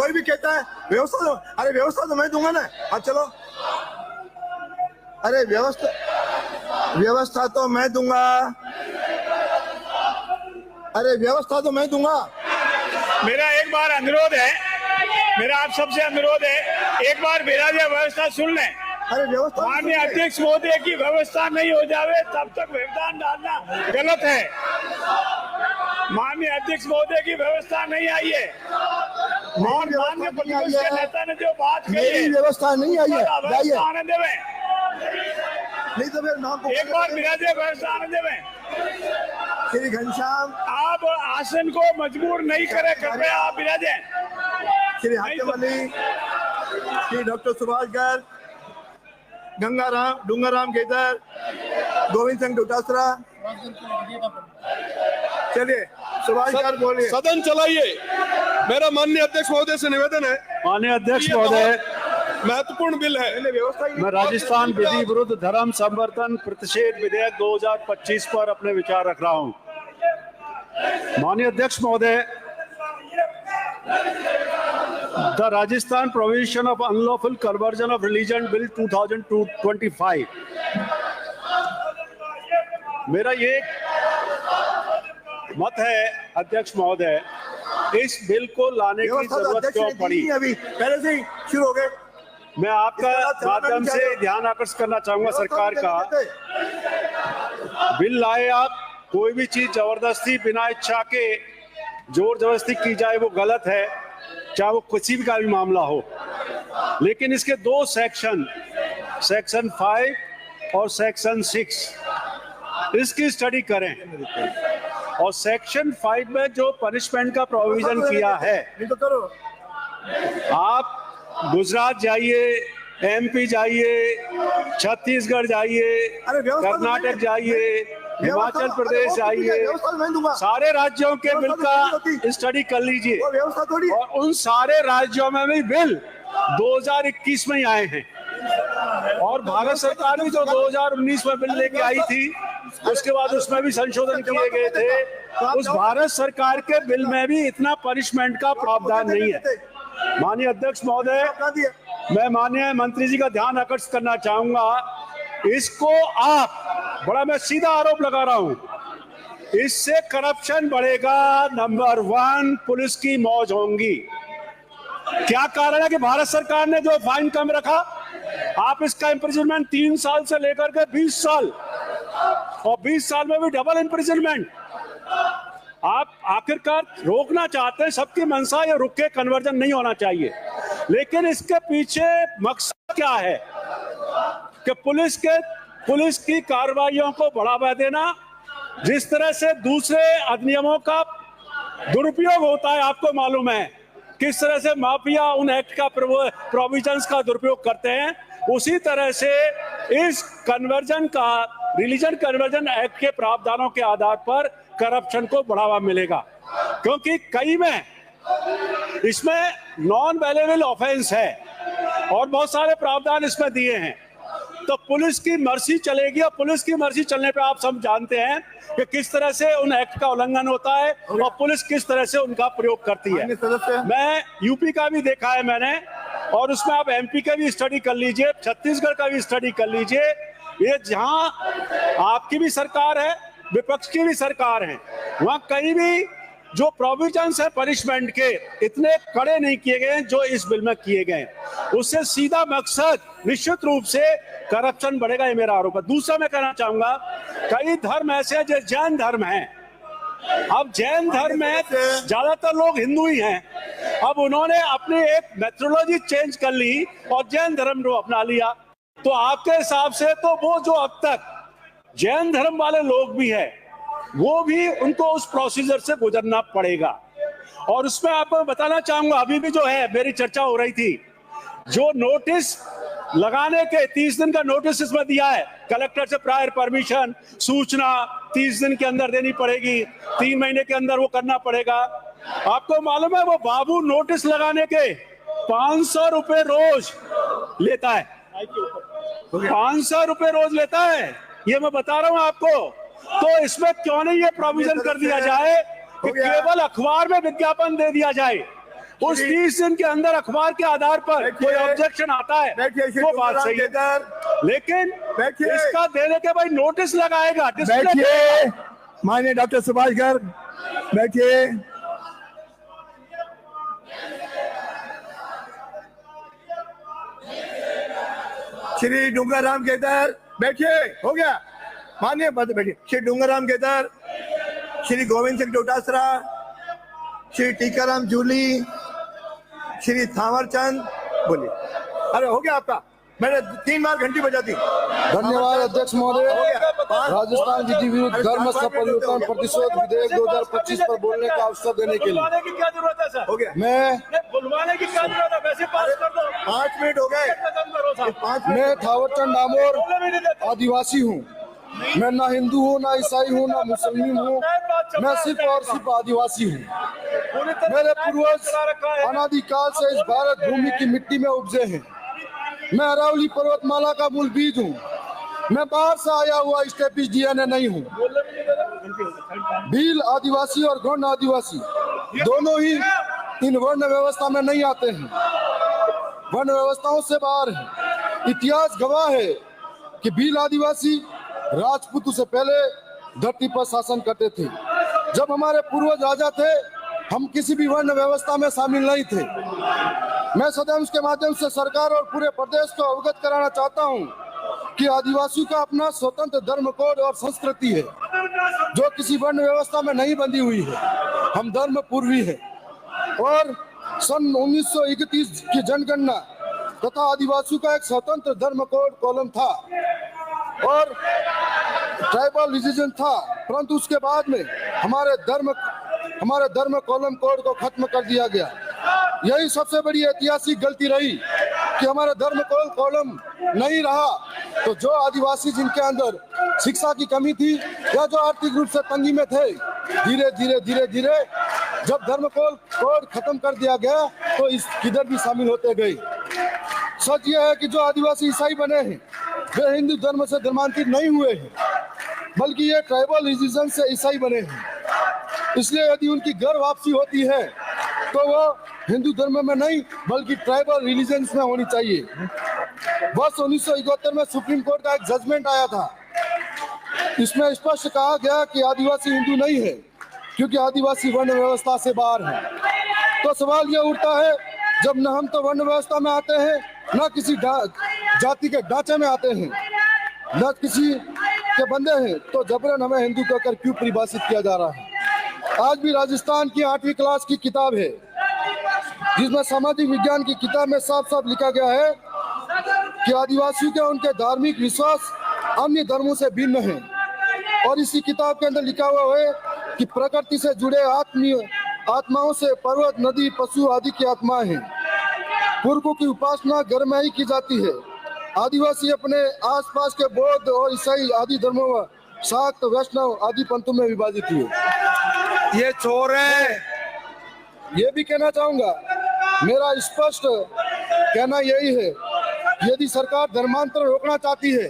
कोई भी कहता है व्यवस्था दो, अरे व्यवस्था तो मैं दूंगा ना। अब चलो, अरे व्यवस्था तो मैं दूंगा, अरे व्यवस्था तो मैं दूंगा। मेरा एक बार अनुरोध है, मेरा आप सबसे अनुरोध है, एक बार मेरा जो व्यवस्था सुन लें। अरे व्यवस्था, माननीय अध्यक्ष महोदय की व्यवस्था नहीं हो जावे तब तक व्यवधान डालना गलत है। माननीय अध्यक्ष महोदय की व्यवस्था नहीं आई है और माननीय प्रतिपक्ष के नेता ने जो बात कही है, व्यवस्था नहीं आई है, व्यवस्था आने देवे, नहीं तो फिर नाम एक बार मेरा जो व्यवस्था आने देवे। श्री घनश्याम, आप आसन को मजबूर नहीं करें, कृपया आप विराजें। श्री हातिम अली, श्री डॉक्टर सुभाष गर्ग, डूंगाराम केदार, गोविंद सिंह डोटासरा। चलिए सुभाष गर्ग बोलिए। सदन चलाइए। मेरा माननीय अध्यक्ष महोदय से निवेदन है। माननीय अध्यक्ष महोदय, महत्वपूर्ण बिल है। मैं राजस्थान विधि विरुद्ध धर्म संवर्धन प्रतिषेध विधेयक 2025 पर अपने विचार रख रहा हूं। माननीय अध्यक्ष महोदय, the Rajasthan provision of unlawful conversion of religion bill 2025, मेरा ये मत है अध्यक्ष महोदय, इस बिल को लाने की जरूरत क्यों पड़ी? अभी पहले से ही शुरू हो गए। मैं आपका माध्यम से ध्यान आकर्षित करना चाहूंगा सरकार का। बिल लाए आप, कोई भी चीज जबरदस्ती बिना इच्छा के जोर जबरदस्ती की जाए वो गलत है, चाहे वो किसी भी का भी मामला हो। लेकिन इसके दो सेक्शन 5 और सेक्शन 6, इसकी स्टडी करें। और सेक्शन 5 में जो पनिशमेंट का प्रोविजन किया है, आप गुजरात जाइए, MP जाइए, छत्तीसगढ़ जाइए, कर्नाटक जाइए, हिमाचल प्रदेश जाइए, सारे राज्यों के बिल का स्टडी कर लीजिए। और उन सारे राज्यों में भी बिल 2021 में ही आए हैं। और भारत सरकार भी जो 2019 में बिल लेके आई थी, उसके बाद उसमें भी संशोधन किए गए थे। उस भारत सरकार के बिल में भी इतना पनिशमेंट का प्रावधान नहीं है। माननीय अध्यक्ष महोदय, मैं माननीय मंत्री जी का ध्यान आकर्षित करना चाहूंगा, इसको आप, बड़ा मैं सीधा आरोप लगा रहा हूं, इससे करप्शन बढ़ेगा। नंबर 1, पुलिस की मौज होंगी। क्या कारण है कि भारत सरकार ने जो फाइन कम रखा, आप इसका इम्प्रिजनमेंट 3 साल से लेकर के 20 साल, और 20 साल में भी डबल इम्प्रिजनमेंट। आप आखिरकार रोकना चाहते हैं, सबकी मंशा ये रुक के कन्वर्जन नहीं होना चाहिए। लेकिन इसके पीछे मकसद क्या है कि पुलिस की कार्रवाइयों को बढ़ावा देना। जिस तरह से दूसरे अधिनियमों का दुरुपयोग होता है, आपको मालूम है किस तरह से माफिया उन एक्ट का प्रोविजंस का दुरुपयोग करते हैं, उसी तरह से इस कन्वर्जन का, रिलीजन कन्वर्जन एक्ट के प्रावधानों के आधार पर करप्शन को बढ़ावा मिलेगा। क्योंकि कई में इसमें नॉन वेलेबल ऑफेंस है और बहुत सारे प्रावधान इसमें दिए हैं। तो पुलिस की मर्जी चलेगी, और पुलिस की मर्जी चलने पे आप सब जानते हैं कि किस तरह से उन एक्ट का उल्लंघन होता है और पुलिस किस तरह से उनका प्रयोग करती है। मैं यूपी का भी देखा है मैंने, और उसमें आप MP का भी स्टडी कर लीजिए, छत्तीसगढ़ का भी स्टडी कर लीजिए। ये जहां आपकी भी सरकार है, विपक्ष की भी सरकार है, वहां कहीं भी जो प्रोविजंस है पनिशमेंट के इतने कड़े नहीं किए गए हैं जो इस बिल में किए गए। उससे सीधा मकसद निश्चित रूप से करप्शन बढ़ेगा, ये मेरा आरोप है। दूसरा मैं कहना चाहूंगा, कई धर्म ऐसे हैं जो जैन धर्म हैं। अब जैन धर्म में ज्यादातर लोग हिंदू ही हैं। अब उन्होंने अपनी एक मेथोडोलॉजी चेंज कर ली और जैन धर्म को अपना लिया। तो आपके हिसाब से तो वो जो अब तक जैन धर्म वाले लोग भी हैं, वो भी उनको उस प्रोसीजर से गुजरना पड़ेगा। और उसमें आपको बताना चाहूंगा, अभी भी जो है मेरी चर्चा हो रही थी, जो नोटिस लगाने के 30 दिन का नोटिस इसमें दिया है, कलेक्टर से प्रायर परमिशन, सूचना 30 दिन के अंदर देनी पड़ेगी, 3 महीने के अंदर वो करना पड़ेगा। आपको मालूम है वो बाबू नोटिस लगाने के 500 रुपए रोज लेता है, 500 रुपए रोज लेता है, ये मैं बता रहा हूं आपको। तो इसमें क्यों नहीं ये प्रोविजन कर दिया जाए कि केवल अखबार में विज्ञापन दे दिया जाए उस 30 दिन के अंदर अखबार के आधार पर कोई ऑब्जेक्शन आता है वो बात सही है, लेकिन इसका देने के भाई नोटिस लगाएगा। बैठिए माननीय डॉक्टर सुभाष गर्ग, बैठिए। श्री डूंगराराम केदार, बैठिए, हो गया माननीय, बैठिए। श्री डूंगराराम केदार, श्री गोविंद सिंह डोटासरा, श्री टीकाराम जूली, श्री थावर चंद, बोलिए। अरे हो गया आपका, मैंने 3 बार घंटी बजा दी। धन्यवाद अध्यक्ष महोदय। राजस्थान विधि विरुद्ध धर्म परिवर्तन प्रतिशोध विधेयक 2025 पर बोलने का अवसर देने के लिए बुलवाने की क्या जरूरत है सर? हो गया, बुलवाने की क्या जरूरत है? वैसे पास कर दो। 5 मिनट हो गए। 5 मिनट। मैं थावरचंद डामोर आदिवासी हूँ। मैं ना हिंदू हूँ, ना ईसाई हूँ, ना मुसलमान हूँ, मैं सिर्फ और सिर्फ आदिवासी हूँ। मेरे पूर्वज अनादिकाल से इस भारत भूमि की मिट्टी में उपजे हैं। मैं अरावली पर्वतमाला का मूल बीज हूँ। मैं बाहर से आया हुआ स्टेपिश डीएनए नहीं हूँ। भील आदिवासी और गौंड आदिवासी दोनों ही इन वर्ण व्यवस्था में नहीं आते हैं, वर्ण व्यवस्थाओं से बाहर हैं। इतिहास गवाह है कि भील आदिवासी राजपूतों से पहले धरती पर शासन करते थे। जब हमारे पूर्वज राजा थे, हम किसी भी वर्ण व्यवस्था में शामिल नहीं थे। मैं सदन के माध्यम से सरकार और पूरे प्रदेश को अवगत कराना चाहता हूं कि आदिवासियों का अपना स्वतंत्र धर्म कोड और संस्कृति है, जो किसी वर्ण व्यवस्था में नहीं बंधी हुई है। हम धर्म पूर्वी है और सन 1931 की जनगणना तथा आदिवासियों का एक स्वतंत्र धर्म कोड कॉलम था और ट्राइबल रिलीजन था, परंतु उसके बाद में हमारे धर्म कॉलम कोड को खत्म कर दिया गया। यही सबसे बड़ी ऐतिहासिक गलती रही कि हमारा धर्म कॉलम नहीं रहा, तो जो आदिवासी जिनके अंदर शिक्षा की कमी थी या जो आर्थिक रूप से तंगी में थे, धीरे धीरे जब धर्म कोड खत्म कर दिया गया तो इस किधर भी शामिल होते गए। सच यह है कि जो आदिवासी ईसाई बने हैं वे हिंदू धर्म से धर्मांतरित नहीं हुए हैं, बल्कि ये ट्राइबल रिलीजन से ईसाई बने हैं। इसलिए यदि उनकी घर वापसी होती है तो वो हिंदू धर्म में नहीं बल्कि ट्राइबल रिलीजन में होनी चाहिए। वर्ष 1971 में सुप्रीम कोर्ट का एक जजमेंट आया था। इसमें स्पष्ट कहा गया कि आदिवासी हिंदू नहीं है क्योंकि आदिवासी वर्ण व्यवस्था से बाहर है। तो सवाल ये उठता है, जब न हम तो वर्ण व्यवस्था में आते हैं, न किसी जाति के ढांचे में आते हैं, न किसी के बंदे हैं, तो जबरन हमें हिंदू कहकर क्यों परिभाषित किया जा रहा है? आज भी राजस्थान की 8वीं क्लास की किताब है जिसमें सामाजिक विज्ञान की किताब में साफ साफ लिखा गया है कि आदिवासियों के उनके धार्मिक विश्वास अन्य धर्मों से भिन्न हैं। और इसी किताब के अंदर लिखा हुआ है कि प्रकृति से जुड़े आत्माओं से पर्वत, नदी, पशु आदि की आत्माएं हैं। पुरखों की उपासना घर में ही की जाती है। आदिवासी अपने आसपास के बौद्ध और ईसाई आदि धर्मों व शाक्त, वैष्णव आदि पंथों में विभाजित हुए। ये चोर है। ये भी कहना चाहूंगा, मेरा स्पष्ट कहना यही है, यदि सरकार धर्मांतरण रोकना चाहती है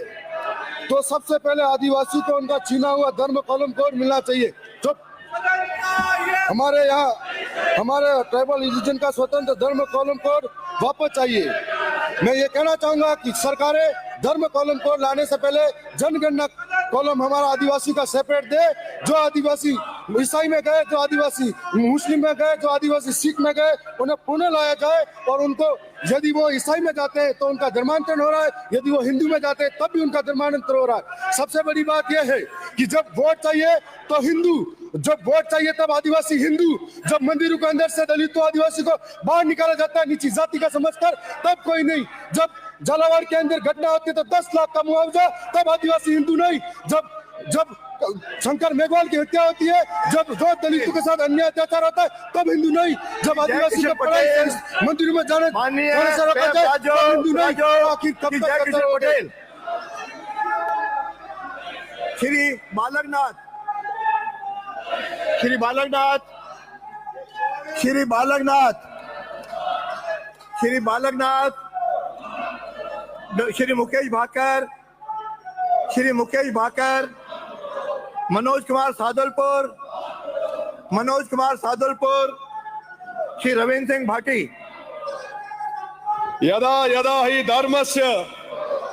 तो सबसे पहले आदिवासी को उनका छीना हुआ धर्म कॉलम कोड मिलना चाहिए। चुप। हमारे यहाँ हमारे ट्राइबल रिलीजन का स्वतंत्र धर्म कॉलम कोड वापस चाहिए। मैं ये कहना चाहूंगा कि सरकारें धर्म कॉलम कोड लाने से पहले जनगणना कॉलम हमारा आदिवासी का सेपरेट दे। जो आदिवासी ईसाई में गए, जो आदिवासी मुस्लिम में गए, जो आदिवासी सिख में गए, उन्हें पुनः लाया जाए और उनको, यदि वो ईसाई में जाते हैं तो उनका धर्मांतरण हो रहा है, यदि वो हिंदू में जाते हैं तब भी उनका धर्मांतरण हो रहा है। सबसे बड़ी बात यह है कि जब वोट चाहिए तो हिंदू, जब वोट चाहिए तब आदिवासी हिंदू, जब मंदिरों के अंदर से दलित आदिवासी को बाहर निकाला जाता है नीची जाति का समझकर, तब कोई नहीं। जब झालावाड़ के अंदर घटना होती है तो 10 लाख का मुआवजा, तब आदिवासी हिंदू नहीं। जब शंकर मेघवाल की हत्या होती है, जब दो दलितों के साथ अन्याय अत्याचार होता है, तब हिंदू नहीं। जब आदिवासी को पढ़ाई मंदिरों में जाने से रोका जाए, तब हिंदू नहीं। आखिर कब तक? श्री बालकनाथ, श्री बालकनाथ, श्री बालकनाथ, श्री बालकनाथ, श्री मुकेश भाकर, श्री मुकेश भाकर, मनोज कुमार सादुलपुर, मनोज कुमार सादुलपुर, श्री रविंद्र सिंह भाटी। यदा यदा हि धर्मस्य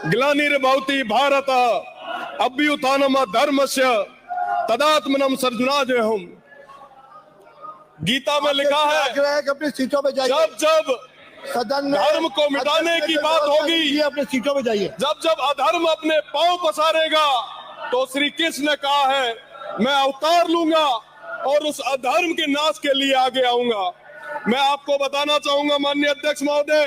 ग्लानिर्भवति भारत अभ्युत्थानम धर्मस्य तदात्मनम सर्वनाशनम्। गीता में लिखा है अपनी सीटों पे जाइए। जब जब सदन में धर्म को मिटाने की बात होगी, अपनी सीटों पे जाइए। जब जब अधर्म अपने पांव पसारेगा, तो श्री कृष्ण ने कहा है मैं अवतार लूंगा और उस अधर्म के नाश के लिए आगे आऊंगा। मैं आपको बताना चाहूंगा माननीय अध्यक्ष महोदय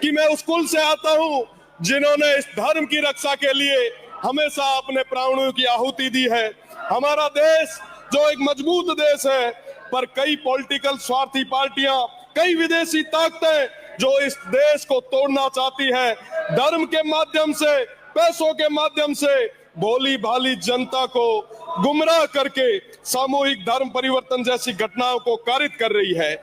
कि मैं उस कुल से आता हूं जिन्होंने इस धर्म की रक्षा के लिए हमेशा अपने प्राणों की आहुति दी है। हमारा देश जो एक मजबूत देश है, पर कई पॉलिटिकल स्वार्थी पार्टियां, कई विदेशी ताकतें जो इस देश को तोड़ना चाहती है, धर्म के माध्यम से, पैसों के माध्यम से भोली भाली जनता को गुमराह करके सामूहिक धर्म परिवर्तन जैसी घटनाओं को कारित कर रही है।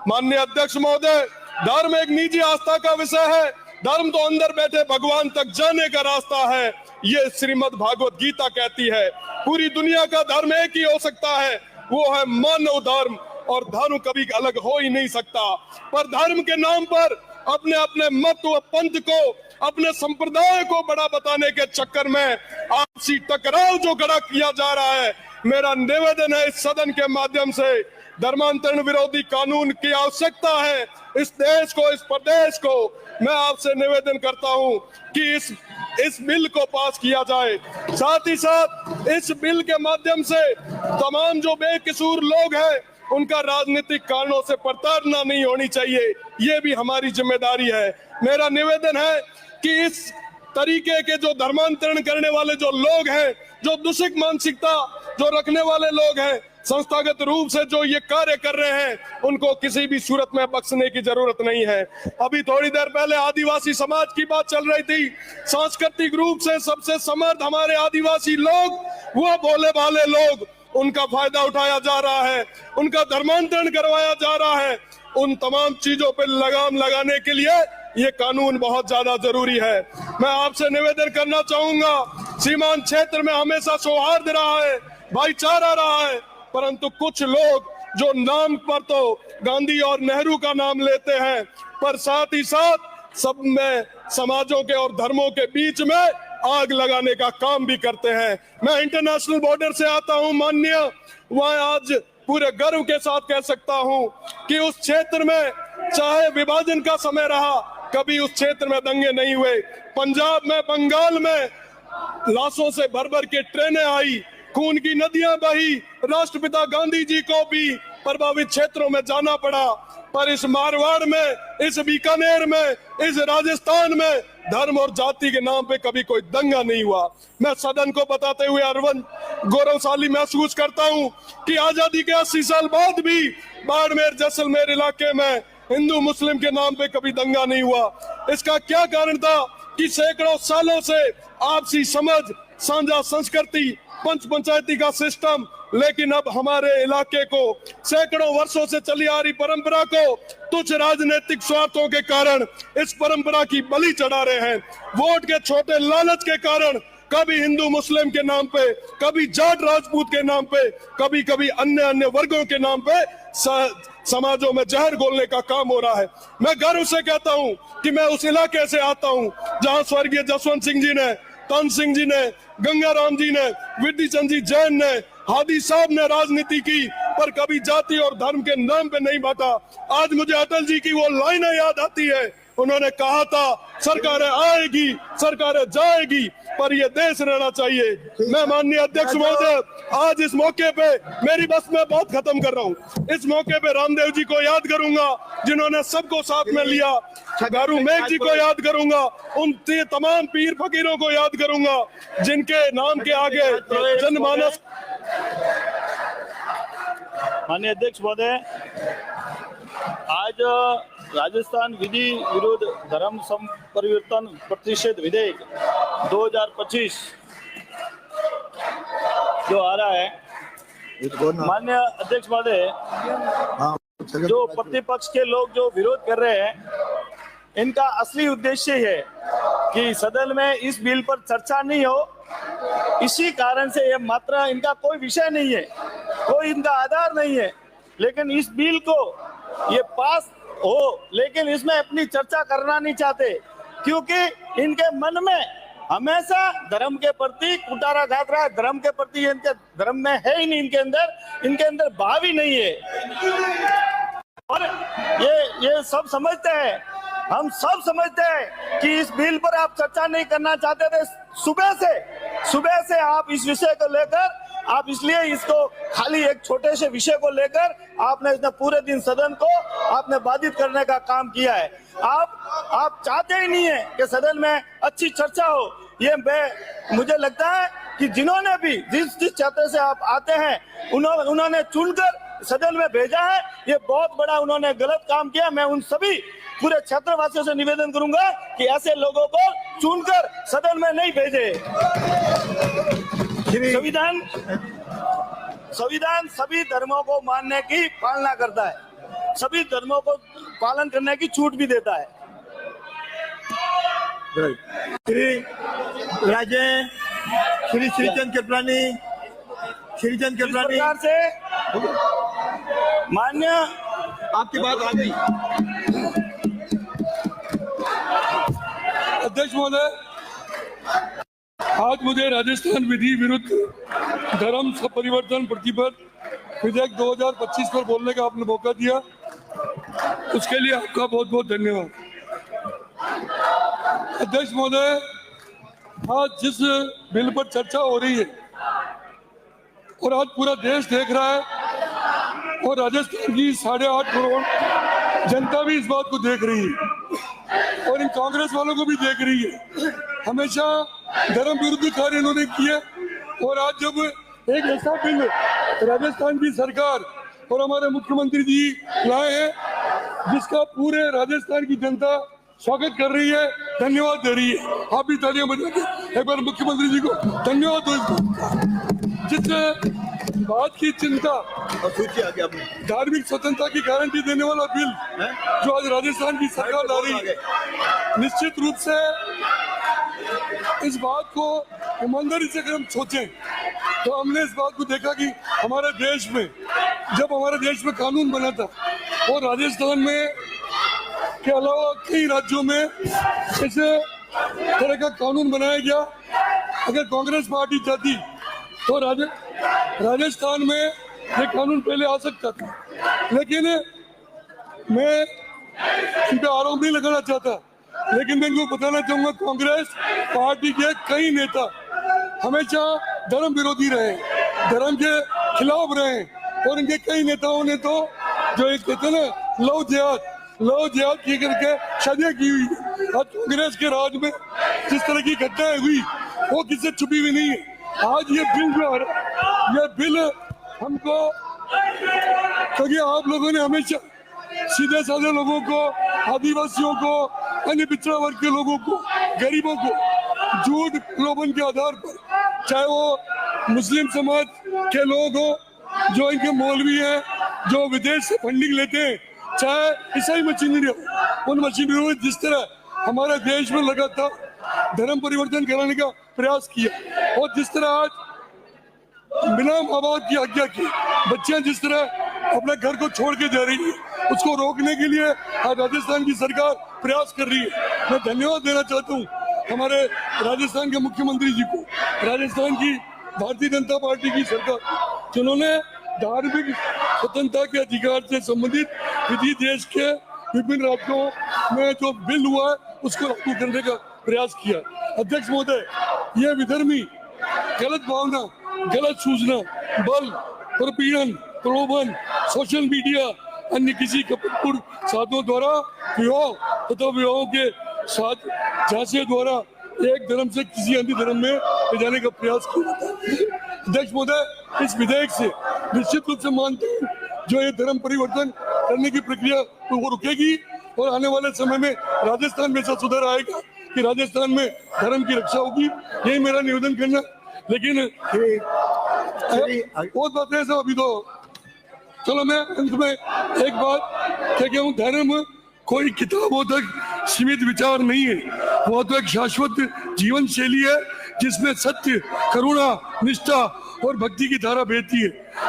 माननीय अध्यक्ष महोदय, धर्म एक निजी आस्था का विषय है। धर्म तो अंदर बैठे भगवान तक जाने का रास्ता है, ये श्रीमद् भागवत गीता कहती है। पूरी दुनिया का धर्म एक ही हो सकता है, वो है मानव धर्म, और धर्म कभी अलग हो ही नहीं सकता। पर धर्म के नाम पर अपने अपने मत व पंथ को, अपने संप्रदाय को बड़ा बताने के चक्कर में आपसी टकराव जो खड़ा किया जा रहा है, मेरा निवेदन है इस सदन के माध्यम से धर्मांतरण विरोधी कानून की आवश्यकता है। इस देश को, इस प्रदेश को मैं आपसे निवेदन करता हूं कि इस बिल को पास किया जाए। साथ ही साथ इस बिल के माध्यम से तमाम जो बेकसूर लोग हैं उनका राजनीतिक कारणों से प्रताड़ना नहीं होनी चाहिए, ये भी हमारी जिम्मेदारी है। मेरा निवेदन है कि इस तरीके के जो धर्मांतरण करने वाले जो लोग हैं, जो दूषित मानसिकता जो रखने वाले लोग हैं, संस्थागत रूप से जो ये कार्य कर रहे हैं, उनको किसी भी सूरत में बख्शने की जरूरत नहीं है। अभी थोड़ी देर पहले आदिवासी समाज की बात चल रही थी। सांस्कृतिक रूप से सबसे समर्थ हमारे आदिवासी लोग, वो भोले भाले लोग, उनका फायदा उठाया जा रहा है, उनका धर्मांतरण करवाया जा रहा है। उन तमाम चीजों पर लगाम लगाने के लिए ये कानून बहुत ज्यादा जरूरी है। मैं आपसे निवेदन करना चाहूंगा, सीमांत क्षेत्र में हमेशा सौहार्द रहा है, भाईचारा रहा है, परंतु कुछ लोग जो नाम पर तो गांधी और नेहरू का नाम लेते हैं, पर साथ ही साथ सब में समाजों के और धर्मों के बीच में आग लगाने का काम भी करते हैं। मैं इंटरनेशनल बॉर्डर से आता हूं माननीय, वहां आज पूरे गर्व के साथ कह सकता हूं कि उस क्षेत्र में चाहे विभाजन का समय रहा, कभी उस क्षेत्र में दंगे नहीं हुए। पंजाब में, बंगाल में लाशों से भर भर के ट्रेनें आई, खून की नदियां बही, राष्ट्रपिता गांधी जी को भी प्रभावित क्षेत्रों में जाना पड़ा। पर इस मारवाड़ में, इस बीकानेर में, इस राजस्थान में धर्म और जाति के नाम पे कभी कोई दंगा नहीं हुआ। मैं सदन को बताते हुए अरविंद गौरवशाली महसूस करता हूं कि आजादी के 80 साल बाद भी बाड़मेर, जैसलमेर इलाके में हिंदू मुस्लिम के नाम पे कभी दंगा नहीं हुआ। इसका क्या कारण था कि सैकड़ों सालों से आपसी समझ, साझा संस्कृति, पंच पंचायती का सिस्टम, लेकिन अब हमारे इलाके को सैकड़ों वर्षों से चली आ रही परंपरा को तुच्छ राजनीतिक स्वार्थों के कारण इस परंपरा की बलि चढ़ा रहे हैं। वोट के छोटे लालच के कारण कभी हिंदू मुस्लिम के नाम पे, कभी जाट राजपूत के नाम पे, कभी कभी अन्य वर्गों के नाम पे समाजों में जहर घोलने का काम हो रहा है। मैं गर्व से कहता हूं कि मैं उस इलाके से आता हूं जहां स्वर्गीय जसवंत सिंह जी ने, तन सिंह जी ने, गंगाराम जी ने, विधि चंद जी जैन ने, हादी साहब ने राजनीति की, पर कभी जाति और धर्म के नाम पे नहीं बांटा। आज मुझे अटल जी की वो लाइनें याद आती है, उन्होंने कहा था सरकारें आएगी, सरकारें जाएगी, पर ये देश रहना चाहिए। मैं माननीय अध्यक्ष महोदय, आज इस मौके पे मेरी बस में बहुत खत्म कर रहा हूँ, इस मौके पे रामदेव जी को याद करूंगा जिन्होंने सबको साथ में लिया, गारू मेघ जी को याद करूंगा, उन तमाम पीर फकीरों को याद करूंगा जिनके नाम के आगे जनमानस। माननीय अध्यक्ष महोदय, आज राजस्थान विधि विरुद्ध धर्म परिवर्तन प्रतिषेध विधेयक 2025 जो आ रहा है, माननीय अध्यक्ष महोदय, जो प्रतिपक्ष के लोग जो विरोध कर रहे हैं, इनका असली उद्देश्य है कि सदन में इस बिल पर चर्चा नहीं हो। इसी कारण से यह मात्र इनका कोई विषय नहीं है, कोई इनका आधार नहीं है, लेकिन इस बिल को ये पास हो, लेकिन इसमें अपनी चर्चा करना नहीं चाहते, क्योंकि इनके मन में हमेशा धर्म के प्रति कुटारा घात रहा है। धर्म के प्रति इनके धर्म में है ही नहीं, इनके अंदर भाव ही नहीं है। और ये सब समझते हैं, हम सब समझते हैं कि इस बिल पर आप चर्चा नहीं करना चाहते थे। सुबह से आप इस विषय को लेकर, आप इसलिए इसको खाली एक छोटे से विषय को लेकर आपने इसने पूरे दिन सदन को आपने बाधित करने का काम किया है। आप चाहते ही नहीं है कि सदन में अच्छी चर्चा हो। ये मुझे लगता है कि जिन्होंने भी जिस क्षेत्र से आप आते हैं उन्होंने चुनकर सदन में भेजा है, ये बहुत बड़ा उन्होंने गलत काम किया। मैं उन सभी पूरे क्षेत्रवासियों से निवेदन करूंगा कि ऐसे लोगों को चुनकर सदन में नहीं भेजे। संविधान सभी धर्मों को मानने की पालना करता है, सभी धर्मों को पालन करने की छूट भी देता है। श्री राजे, श्री श्रीचंद कृपलानी, श्रीचंद इस कृपलानी, प्रकार से मान्य आपकी बात आ गई। अध्यक्ष महोदय, आज मुझे राजस्थान विधि विरुद्ध धर्म परिवर्तन प्रतिबद्ध विधेयक 2025 पर बोलने का आपने मौका दिया, उसके लिए आपका बहुत बहुत धन्यवाद। अध्यक्ष महोदय, आज जिस बिल पर चर्चा हो रही है और आज पूरा देश देख रहा है और राजस्थान की 8.5 करोड़ जनता भी इस बात को देख रही है और इन कांग्रेस वालों को भी देख रही है, हमेशा धर्म विरुद्ध कार्य इन्होंने किए। और आज जब एक ऐसा बिल राजस्थान की सरकार और हमारे मुख्यमंत्री जी लाए हैं जिसका पूरे राजस्थान की जनता स्वागत कर रही है, धन्यवाद दे रही है, आप भी तालियां बजा के एक बार मुख्यमंत्री जी को धन्यवाद दो। जिस बात की चिंता और सूची आ गया आपने। धार्मिक स्वतंत्रता की गारंटी देने वाला बिल जो आज राजस्थान की सरकार ला रही है, निश्चित रूप से इस बात को ईमानदारी से अगर हम सोचें तो हमने इस बात को देखा कि हमारे देश में जब हमारे देश में कानून बना था और राजस्थान में के अलावा कई राज्यों में इस तरह का कानून बनाया गया। अगर कांग्रेस पार्टी चाहती तो राजस्थान में ये कानून पहले आ सकता था, लेकिन मैं इन पे आरोप नहीं लगाना चाहता, लेकिन मैं इनको बताना चाहूंगा कांग्रेस पार्टी के कई नेता हमेशा धर्म विरोधी रहे, धर्म के खिलाफ रहे और इनके कई नेताओं ने तो जो एक कहते हैं ना लव जिहाद की करके शादियां की हुई। आज कांग्रेस के राज में जिस तरह की घटनाएं हुई वो किससे छुपी हुई नहीं है। आज ये बिल जो आ रहा है, ये बिल हमको, क्योंकि आप लोगों ने हमेशा सीधे साधे लोगों को, आदिवासियों को, अन्य पिछड़ा वर्ग के लोगों को, गरीबों को झूठ प्रलोभन के आधार पर, चाहे वो मुस्लिम समाज के लोग हो जो इनके मौलवी हैं जो विदेश से फंडिंग लेते हैं, चाहे ईसाई मशीनरी हो, उन मशीनरी में जिस तरह हमारे देश में लगातार धर्म परिवर्तन कराने का प्रयास किया और जिस तरह आज बिना माँ बाप की आज्ञा की बच्चियां जिस तरह अपने घर को छोड़ के जा रही है, उसको रोकने के लिए आज राजस्थान की सरकार प्रयास कर रही है। मैं धन्यवाद देना चाहता हूँ हमारे राजस्थान के मुख्यमंत्री जी को, राजस्थान की भारतीय जनता पार्टी की सरकार, जिन्होंने धार्मिक स्वतंत्रता के अधिकार से संबंधित विधि देश के विभिन्न राज्यों में जो बिल हुआ है उसको लागू करने का प्रयास किया। अध्यक्ष महोदय, यह विधर्मी गलत भावना, गलत सूचना, बल, प्रपीड़न, प्रलोभन, सोशल मीडिया, अन्य किसी कपटपूर्ण साधनों द्वारा विवाह तथा विवाहों के साथ झांसे द्वारा एक धर्म से किसी अन्य धर्म में ले जाने का प्रयास किया जाता है। अध्यक्ष महोदय, इस विधेयक से निश्चित रूप से मानते हैं जो ये धर्म परिवर्तन करने की प्रक्रिया वो रुकेगी और आने वाले समय में राजस्थान में ऐसा सुधार आएगा कि राजस्थान में धर्म की रक्षा होगी। यही मेरा निवेदन करना। लेकिन बहुत बातें हैं सब, अभी तो चलो मैं अंत में एक बात कह हूँ, धर्म कोई किताबों तक सीमित विचार नहीं है, वो तो एक शाश्वत जीवन शैली है जिसमें सत्य, करुणा, निष्ठा और भक्ति की धारा बहती है,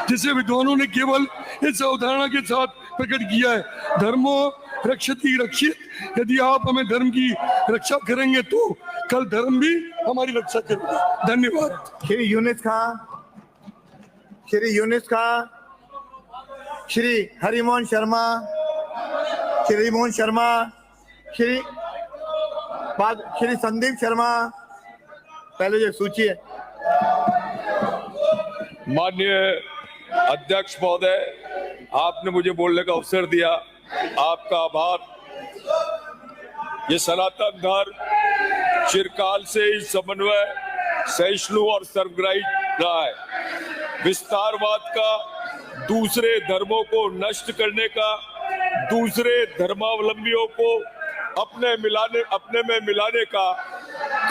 जिसे विद्वानों ने केवल इस अवधारणा के साथ प्रकट किया है, धर्मो रक्षति रक्षित। यदि आप हमें धर्म की रक्षा करेंगे तो कल धर्म भी हमारी रक्षा करेगा। धन्यवाद। श्री यूनिस खां, श्री यूनिस खां, श्री हरिमोहन शर्मा, श्री मोहन शर्मा, श्री संदीप शर्मा, पहले जो सूची है। माननीय अध्यक्ष महोदय, आपने मुझे बोलने का अवसर दिया, आपका आभार। ये सनातन धर्म चिरकाल से ही समन्वय, सहिष्णु और सर्वग्राही रहा है। विस्तारवाद का, दूसरे धर्मों को नष्ट करने का, दूसरे धर्मावलंबियों को अपने में मिलाने का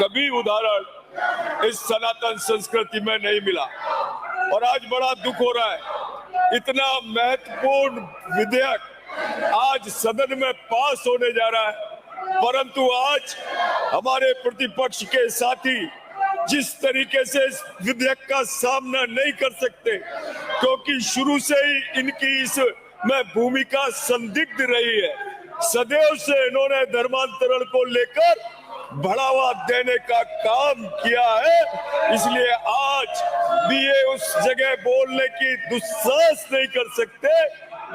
कभी उदाहरण इस सनातन संस्कृति में नहीं मिला। और आज बड़ा दुख हो रहा है, इतना महत्वपूर्ण विधेयक आज सदन में पास होने जा रहा है, परंतु आज हमारे प्रतिपक्ष के साथी जिस तरीके से इस विधेयक का सामना नहीं कर सकते, क्योंकि शुरू से ही इनकी इसमें भूमिका संदिग्ध रही है। सदैव से इन्होंने धर्मांतरण को लेकर बढ़ावा देने का काम किया है, इसलिए आज भी ये उस जगह बोलने की दुस्साहस नहीं कर सकते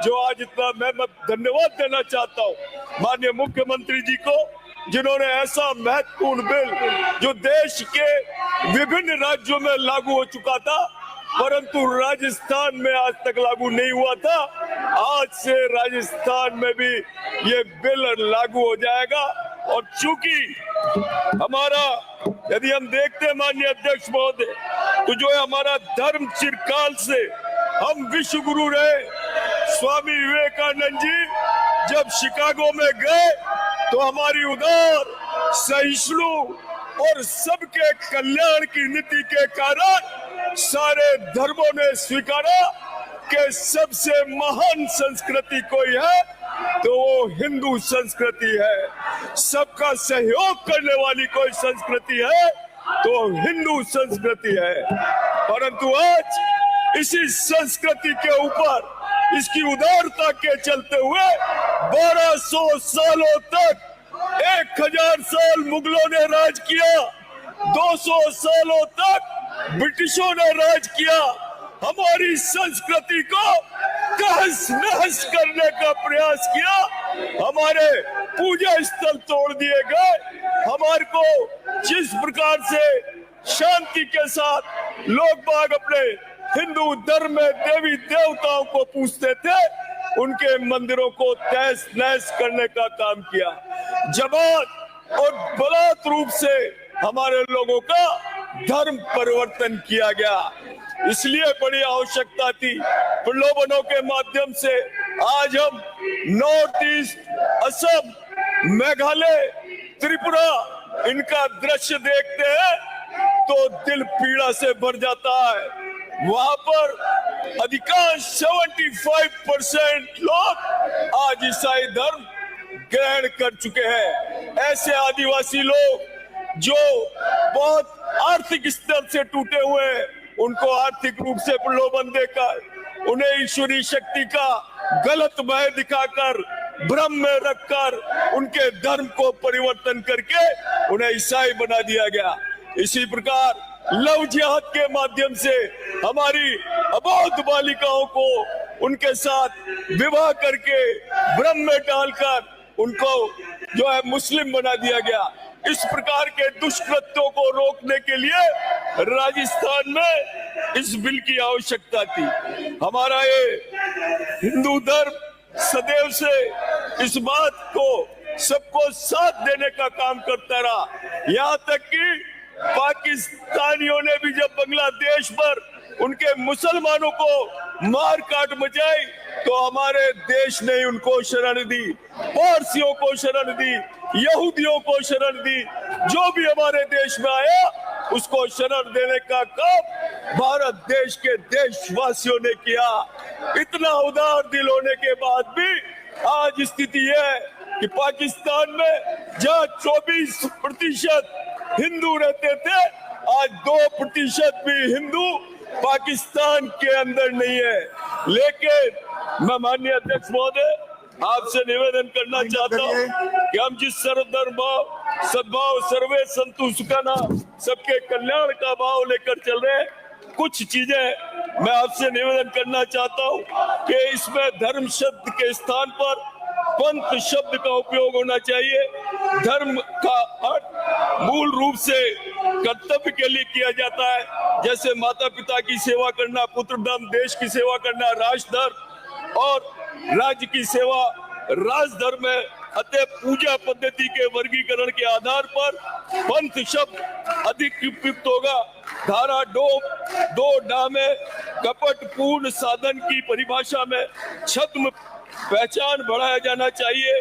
जो आज इतना। मैं धन्यवाद देना चाहता हूँ माननीय मुख्यमंत्री जी को, जिन्होंने ऐसा महत्वपूर्ण बिल जो देश के विभिन्न राज्यों में लागू हो चुका था परंतु राजस्थान में आज तक लागू नहीं हुआ था, आज से राजस्थान में भी ये बिल लागू हो जाएगा। और चूंकि हमारा, यदि हम देखते हैं माननीय अध्यक्ष महोदय, तो जो है हमारा धर्म चिरकाल से हम विश्व गुरु रहे। स्वामी विवेकानंद जी जब शिकागो में गए तो हमारी उदार, सहिष्णु और सबके कल्याण की नीति के कारण सारे धर्मों ने स्वीकारा कि सबसे महान संस्कृति कोई है तो वो हिंदू संस्कृति है। सबका सहयोग करने वाली कोई संस्कृति है तो हिंदू संस्कृति है। परंतु आज इसी संस्कृति के ऊपर इसकी उदारता के चलते हुए 1200 सालों तक 1000 साल मुगलों ने राज किया, 200 सालों तक ब्रिटिशों ने राज किया, हमारी संस्कृति को तहस नहस करने का प्रयास किया, हमारे पूजा स्थल तोड़ दिए गए, हमारे को जिस प्रकार से शांति के साथ लोग बाग अपने हिंदू धर्म में देवी देवताओं को पूजते थे, उनके मंदिरों को तहस नहस करने का काम किया। जबान और बलात् रूप से हमारे लोगों का धर्म परिवर्तन किया गया। इसलिए बड़ी आवश्यकता थी प्रलोभनों के माध्यम से आज हम नॉर्थ ईस्ट, असम, मेघालय, त्रिपुरा इनका दृश्य देखते हैं तो दिल पीड़ा से भर जाता है। वहां पर अधिकांश 75% लोग आज ईसाई धर्म ग्रहण कर चुके हैं। ऐसे आदिवासी लोग जो बहुत आर्थिक स्तर से टूटे हुए हैं, उनको आर्थिक रूप से प्रलोभन देकर उन्हें ईश्वरीय शक्ति का गलत भय दिखाकर भ्रम में रखकर उनके धर्म को परिवर्तन करके उन्हें ईसाई बना दिया गया। इसी प्रकार लव जिहाद के माध्यम से हमारी अबोध बालिकाओं को उनके साथ विवाह करके भ्रम में डालकर उनको जो है मुस्लिम बना दिया गया। इस प्रकार के दुष्कृत्यों को रोकने के लिए राजस्थान में इस बिल की आवश्यकता थी। हमारा ये हिंदू धर्म सदैव से इस बात को सबको साथ देने का काम करता रहा, यहाँ तक कि पाकिस्तानियों ने भी जब बांग्लादेश पर उनके मुसलमानों को मार काट मचाई तो हमारे देश ने उनको शरण दी, पारसियों को शरण दी, यहूदियों को शरण दी, जो भी हमारे देश में आया उसको शरण देने का काम भारत देश के देशवासियों ने किया। इतना उदार दिल होने के बाद भी आज स्थिति है कि पाकिस्तान में जहाँ 24% हिंदू रहते थे, आज 2% भी हिंदू पाकिस्तान के अंदर नहीं है। लेकिन मैं माननीय अध्यक्ष महोदय आपसे निवेदन करना चाहता हूँ कि हम जिस सर्वधर्म भाव, सद्भाव, सर्वे संतु सुखाना, सबके कल्याण का भाव लेकर चल रहे हैं, कुछ चीजें मैं आपसे निवेदन करना चाहता हूँ कि इसमें धर्म शब्द के स्थान पर पंथ शब्द का उपयोग होना चाहिए। धर्म का अर्थ मूल रूप से कर्तव्य के लिए किया जाता है, जैसे माता पिता की सेवा करना, पुत्र धर्म, देश की सेवा करना, राष्ट्र धर्म और राज्य की सेवा राजधर्म है। अतः पूजा पद्धति के वर्गीकरण के आधार पर पंथ शब्द अधिक उपयुक्त होगा। धारा 2 में कपट पूर्ण साधन की परिभाषा में छद्म पहचान बढ़ाया जाना चाहिए।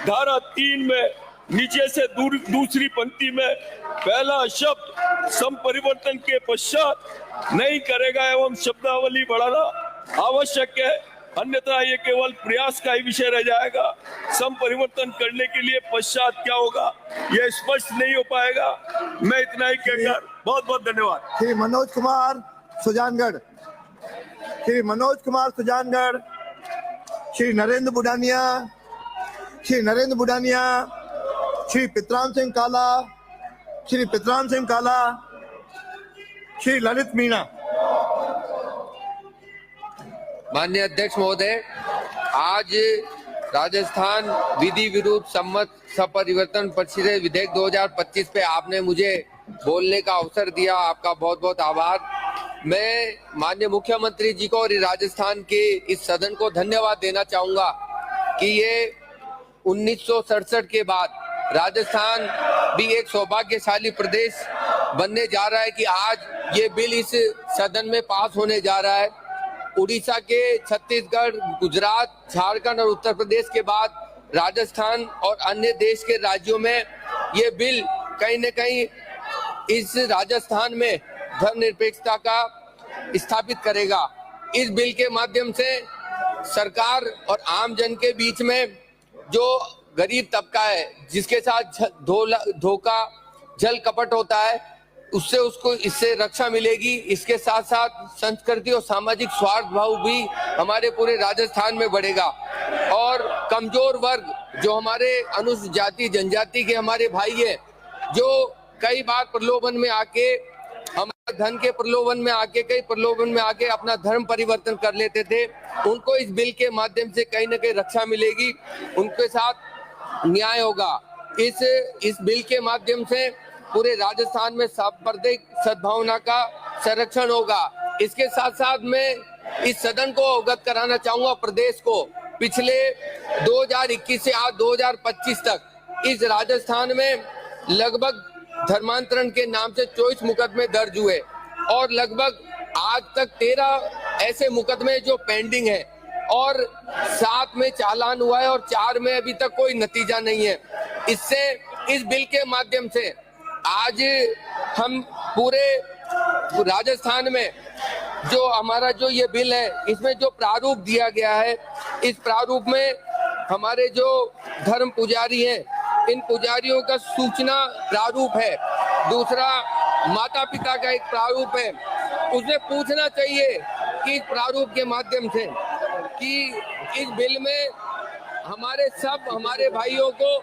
धारा 3 में नीचे से दूसरी पंक्ति में पहला शब्द संपरिवर्तन के पश्चात नहीं करेगा एवं शब्दावली बढ़ाना आवश्यक है, अन्यथा ये केवल प्रयास का ही विषय रह जाएगा। संपरिवर्तन करने के लिए पश्चात क्या होगा यह स्पष्ट नहीं हो पाएगा। मैं इतना ही कहकर बहुत बहुत धन्यवाद। श्री मनोज कुमार सुजानगढ़, श्री मनोज कुमार सुजानगढ़, श्री नरेंद्र बुडानिया, श्री नरेंद्र बुडानिया, श्री पितराम सिंह काला, श्री पितराम सिंह काला, श्री ललित मीणा। माननीय अध्यक्ष महोदय, आज राजस्थान विधि विरुद्ध सम्मत सपरिवर्तन परिषद विधेयक 2025 पे आपने मुझे बोलने का अवसर दिया, आपका बहुत बहुत आभार। मैं माननीय मुख्यमंत्री जी को और राजस्थान के इस सदन को धन्यवाद देना चाहूंगा कि ये 1967 के बाद राजस्थान भी एक सौभाग्यशाली प्रदेश बनने जा रहा है कि आज ये बिल इस सदन में पास होने जा रहा है। उड़ीसा के, छत्तीसगढ़, गुजरात, झारखंड और उत्तर प्रदेश के बाद राजस्थान और अन्य देश के राज्यों में ये बिल कहीं न कहीं इस राजस्थान में धर्मनिरपेक्षता का स्थापित करेगा। इस बिल के माध्यम से सरकार और आम जन के बीच में जो गरीब तबका है, जिसके साथ धोखा, जल कपट होता है, उससे उसको इससे रक्षा मिलेगी। इसके साथ साथ संस्कृति और सामाजिक स्वार्थ भाव भी हमारे पूरे राजस्थान में बढ़ेगा और कमजोर वर्ग जो हमारे अनुसूचित जाति जनजाति के हमारे भाई हैं, जो कई बार प्रलोभन में आके, हमारे धन के प्रलोभन में आके, कई प्रलोभन में आके अपना धर्म परिवर्तन कर लेते थे, उनको इस बिल के माध्यम से कहीं न कहीं रक्षा मिलेगी, उनके साथ न्याय होगा। इस बिल के माध्यम से पूरे राजस्थान में सांप्रदायिक सद्भावना का संरक्षण होगा। इसके साथ साथ मैं इस सदन को अवगत कराना चाहूंगा प्रदेश को, पिछले 2021 से आज 2025 तक इस राजस्थान में लगभग धर्मांतरण के नाम से 24 मुकदमे दर्ज हुए और लगभग आज तक 13 ऐसे मुकदमे जो पेंडिंग है और 7 में चालान हुआ है और 4 में अभी तक कोई नतीजा नहीं है। इससे इस बिल के माध्यम से आज हम पूरे राजस्थान में जो हमारा जो ये बिल है, इसमें जो प्रारूप दिया गया है, इस प्रारूप में हमारे जो धर्म पुजारी हैं, इन पुजारियों का सूचना प्रारूप है, दूसरा माता पिता का एक प्रारूप है। उसने पूछना चाहिए कि इस प्रारूप के माध्यम से कि इस बिल में हमारे भाइयों को,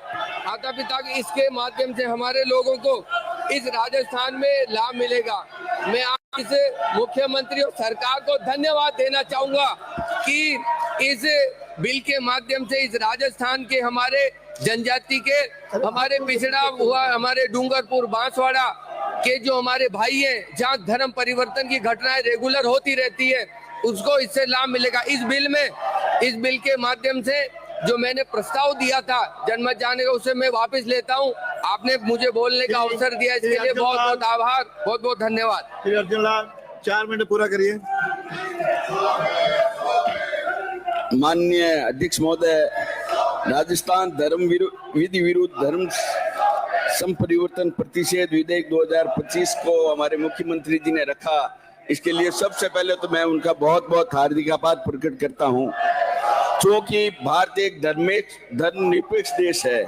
माता पिता के, इसके माध्यम से हमारे लोगों को इस राजस्थान में लाभ मिलेगा। मैं आज इस मुख्यमंत्री और सरकार को धन्यवाद देना चाहूंगा कि इस बिल के माध्यम से इस राजस्थान के हमारे जनजाति के, हमारे पिछड़ा हुआ, हमारे डूंगरपुर, बांसवाड़ा के जो हमारे भाई हैं, जहाँ धर्म परिवर्तन की घटनाएं रेगुलर होती रहती है, उसको इससे लाभ मिलेगा। इस बिल के माध्यम से जो मैंने प्रस्ताव दिया था जनमत जाने का, उसे मैं वापस लेता हूं। आपने मुझे बोलने का अवसर दिया, इसके लिए बहुत बहुत आभार, बहुत बहुत धन्यवाद। श्री अर्जुन लाल 4 मिनट पूरा करिए। माननीय अध्यक्ष महोदय, राजस्थान विधि विरुद्ध धर्म संपरिवर्तन प्रतिषेध विधेयक 2025 को हमारे मुख्यमंत्री जी ने रखा, इसके लिए सबसे पहले तो मैं उनका बहुत बहुत हार्दिक आभार प्रकट करता हूं। क्योंकि भारत एक धर्मनिरपेक्ष देश है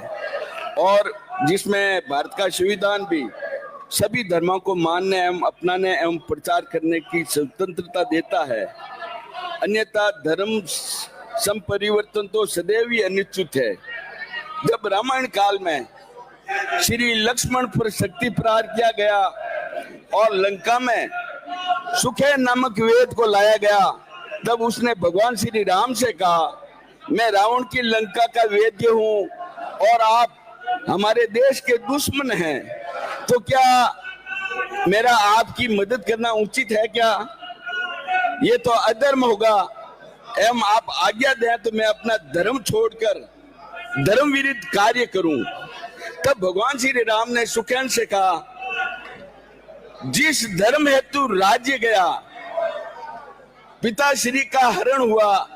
और जिसमें भारत का संविधान भी सभी धर्मों को मानने एवं अपनाने एवं प्रचार करने की स्वतंत्रता देता है। अन्यथा धर्म संपरिवर्तन तो सदैव ही अनिश्चित है। जब रामायण काल में श्री लक्ष्मण पर शक्ति प्रहार किया गया और लंका में सुखे नामक वेद को लाया गया, तब उसने भगवान श्री राम से कहा, मैं रावण की लंका का वेद्य हूँ और आप हमारे देश के दुश्मन हैं, तो क्या मेरा आपकी मदद करना उचित है क्या? ये तो अधर्म होगा। एवं आप आज्ञा दें तो मैं अपना धर्म छोड़कर धर्म विरुद्ध कार्य करूं। तब भगवान श्री राम ने सुखेन से कहा, जिस धर्म हेतु राज्य गया, पिता श्री का हरण हुआ,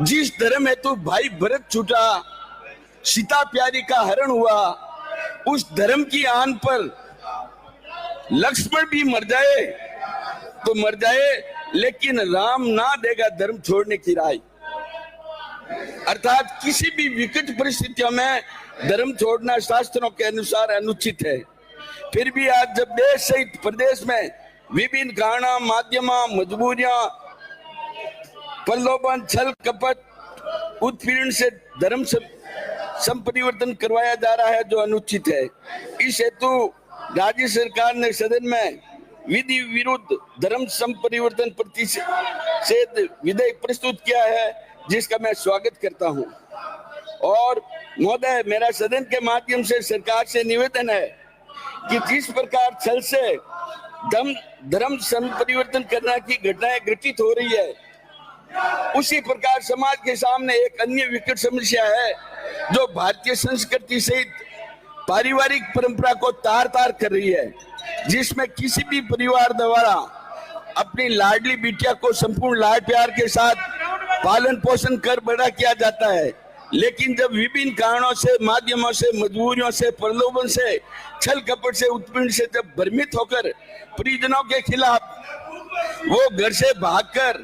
जिस धर्म हेतु भाई भरत छूटा, सीता प्यारी का हरण हुआ, उस धर्म की आन पर लक्ष्मण भी मर जाए तो मर जाए, लेकिन राम ना देगा धर्म छोड़ने की राय। अर्थात किसी भी विकट परिस्थितियों में धर्म छोड़ना शास्त्रों के अनुसार अनुचित है। फिर भी आज जब देश सहित प्रदेश में विभिन्न कारणों, माध्यमों, मजबूरियों, प्रलोभन, छल कपट, उत्पीड़न से धर्म संपरिवर्तन करवाया जा रहा है, जो अनुचित है। इस हेतु राज्य सरकार ने सदन में विधि विरुद्ध धर्म संपरिवर्तन प्रतिषेध विधेयक प्रस्तुत किया है, जिसका मैं स्वागत करता हूं। और महोदय, मेरा सदन के माध्यम से सरकार से निवेदन है कि जिस प्रकार छल से धर्म संपरिवर्तन करने की घटनाएं घटित हो रही है, उसी प्रकार समाज के सामने एक अन्य विकट समस्या है, जो भारतीय संस्कृति सहित पारिवारिक परंपरा को तार तार कर रही है, जिसमें किसी भी परिवार द्वारा अपनी लाडली बिटिया को संपूर्ण लाड प्यार के साथ पालन पोषण कर बड़ा किया जाता है, लेकिन जब विभिन्न कारणों से, माध्यमों से, मजबूरियों से, प्रलोभन से, छल कपट से, उत्पीड़न से जब भ्रमित होकर परिजनों के खिलाफ वो घर से भागकर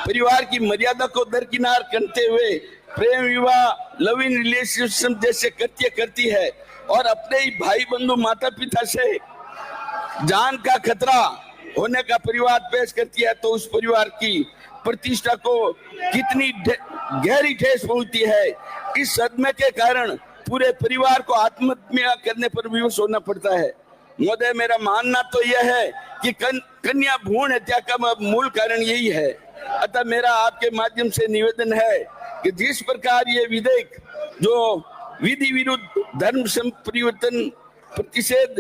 परिवार की मर्यादा को दरकिनार करते हुए प्रेम विवाह, लव इन रिलेशनशिप जैसे कृत्य करती है और अपने ही भाई बंधु माता पिता से जान का खतरा होने का परिवार पेश करती है, तो उस परिवार की प्रतिष्ठा को कितनी गहरी ठेस पहुंचती है। इस सदमे के कारण पूरे परिवार को आत्महत्या करने पर विवश होना पड़ता है। महोदय, मेरा मानना तो यह है कि कन्या भ्रूण हत्या का मूल कारण यही है। अतः मेरा आपके माध्यम से निवेदन है कि जिस प्रकार ये विधेयक जो विधि विरुद्ध धर्म संपरिवर्तन प्रतिषेध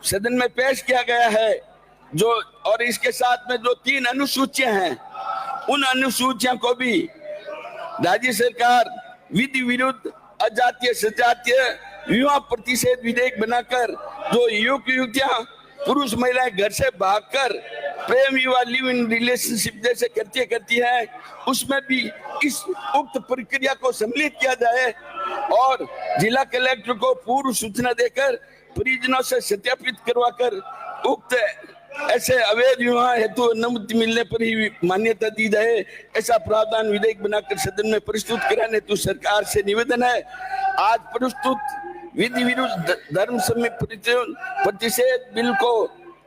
सदन में पेश किया गया है, जो और इसके साथ में जो 3 अनुसूचियां हैं, उन अनुसूचियों को भी राज्य सरकार विधि विरुद्ध अजातीय सजातीय विवाह प्रतिषेध विधेयक बनाकर जो युवक युवतियां, पुरुष महिलाएं घर से भागकर प्रेम विवाह, लिव इन रिलेशनशिप जैसे कृत्य करती है, उसमें भी इस उक्त प्रक्रिया को सम्मिलित किया जाए और जिला कलेक्टर को पूर्व सूचना देकर परिजनों से सत्यापित करवाकर उक्त ऐसे अवैध विवाह हेतु अनुमति मिलने पर ही मान्यता दी जाए, ऐसा प्रावधान विधेयक बनाकर सदन में प्रस्तुत कराने हेतु सरकार से निवेदन है। आज प्रस्तुत विधि विरुद्ध धर्म संपरिवर्तन प्रतिषेध बिल को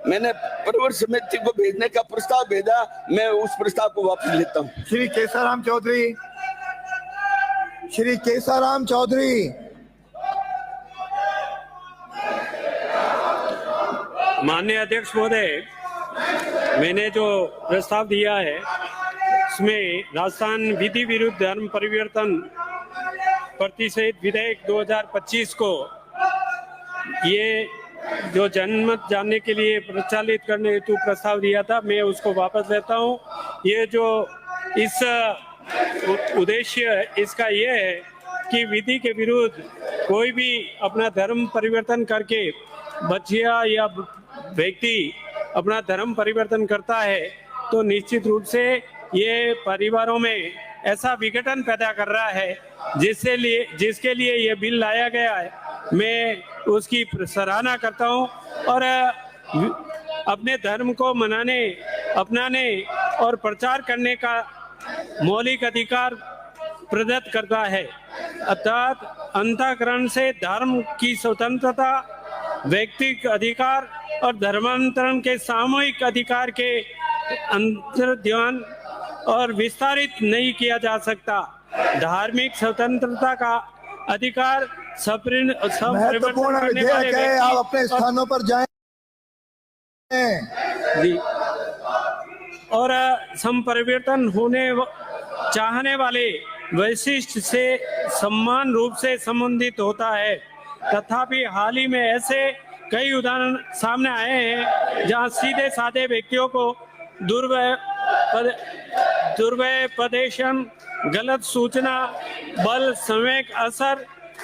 मैंने प्रवर समिति को भेजने का प्रस्ताव भेजा, मैं उस प्रस्ताव को वापस लेता हूँ। श्री केसाराम चौधरी, श्री केसाराम चौधरी। माननीय अध्यक्ष महोदय, मैंने जो प्रस्ताव दिया है उसमें राजस्थान विधि विरुद्ध धर्म परिवर्तन प्रतिषेध विधेयक 2025 को ये जो जनमत जानने के लिए प्रचालित करने हेतु प्रस्ताव दिया था, मैं उसको वापस लेता हूँ। ये जो इस उद्देश्य इसका ये है कि विधि के विरुद्ध कोई भी अपना धर्म परिवर्तन करके बच्चिया या व्यक्ति अपना धर्म परिवर्तन करता है, तो निश्चित रूप से ये परिवारों में ऐसा विघटन पैदा कर रहा है जिसके लिए ये बिल लाया गया है। मैं उसकी सराहना करता हूं और अपने धर्म को मनाने, अपनाने और प्रचार करने का मौलिक अधिकार प्रदत्त करता है। अर्थात अंतःकरण से धर्म की स्वतंत्रता, व्यक्तिगत अधिकार और धर्मांतरण के सामूहिक अधिकार के अंतर्ध्यान और विस्तारित नहीं किया जा सकता। धार्मिक स्वतंत्रता का अधिकार महत्वपूर्ण विधेयक है, आप अपने स्थानों पर जाएं। जी, और संपरिवर्तन चाहने वाले वैशिष्ट से समान रूप से संबंधित होता है। तथापि हाल ही में ऐसे कई उदाहरण सामने आए हैं जहां सीधे साधे व्यक्तियों को दुर्व्यपदेशन, गलत सूचना, बल संवेग असर,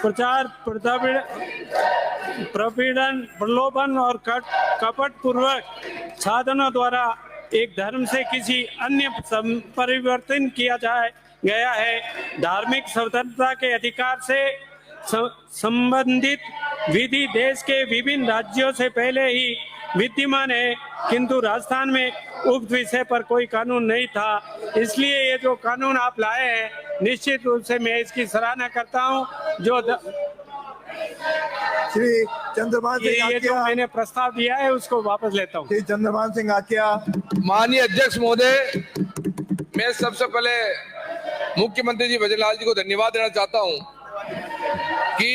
प्रचार, प्रपीड़न, प्रलोभन और कपटपूर्वक साधनों द्वारा एक धर्म से किसी अन्य परिवर्तन किया गया है। धार्मिक स्वतंत्रता के अधिकार से संबंधित विधि देश के विभिन्न राज्यों से पहले ही विद्यमान है, किंतु राजस्थान में उक्त विषय पर कोई कानून नहीं था। इसलिए ये जो कानून आप लाए हैं, निश्चित रूप से मैं इसकी सराहना करता हूं। जो श्री चंद्रमान सिंह ये जो मैंने प्रस्ताव दिया है उसको वापस लेता हूं। श्री चंद्रमान सिंह आकिया। माननीय अध्यक्ष महोदय, मैं सबसे पहले मुख्यमंत्री जी भजनलाल जी को धन्यवाद देना चाहता हूं कि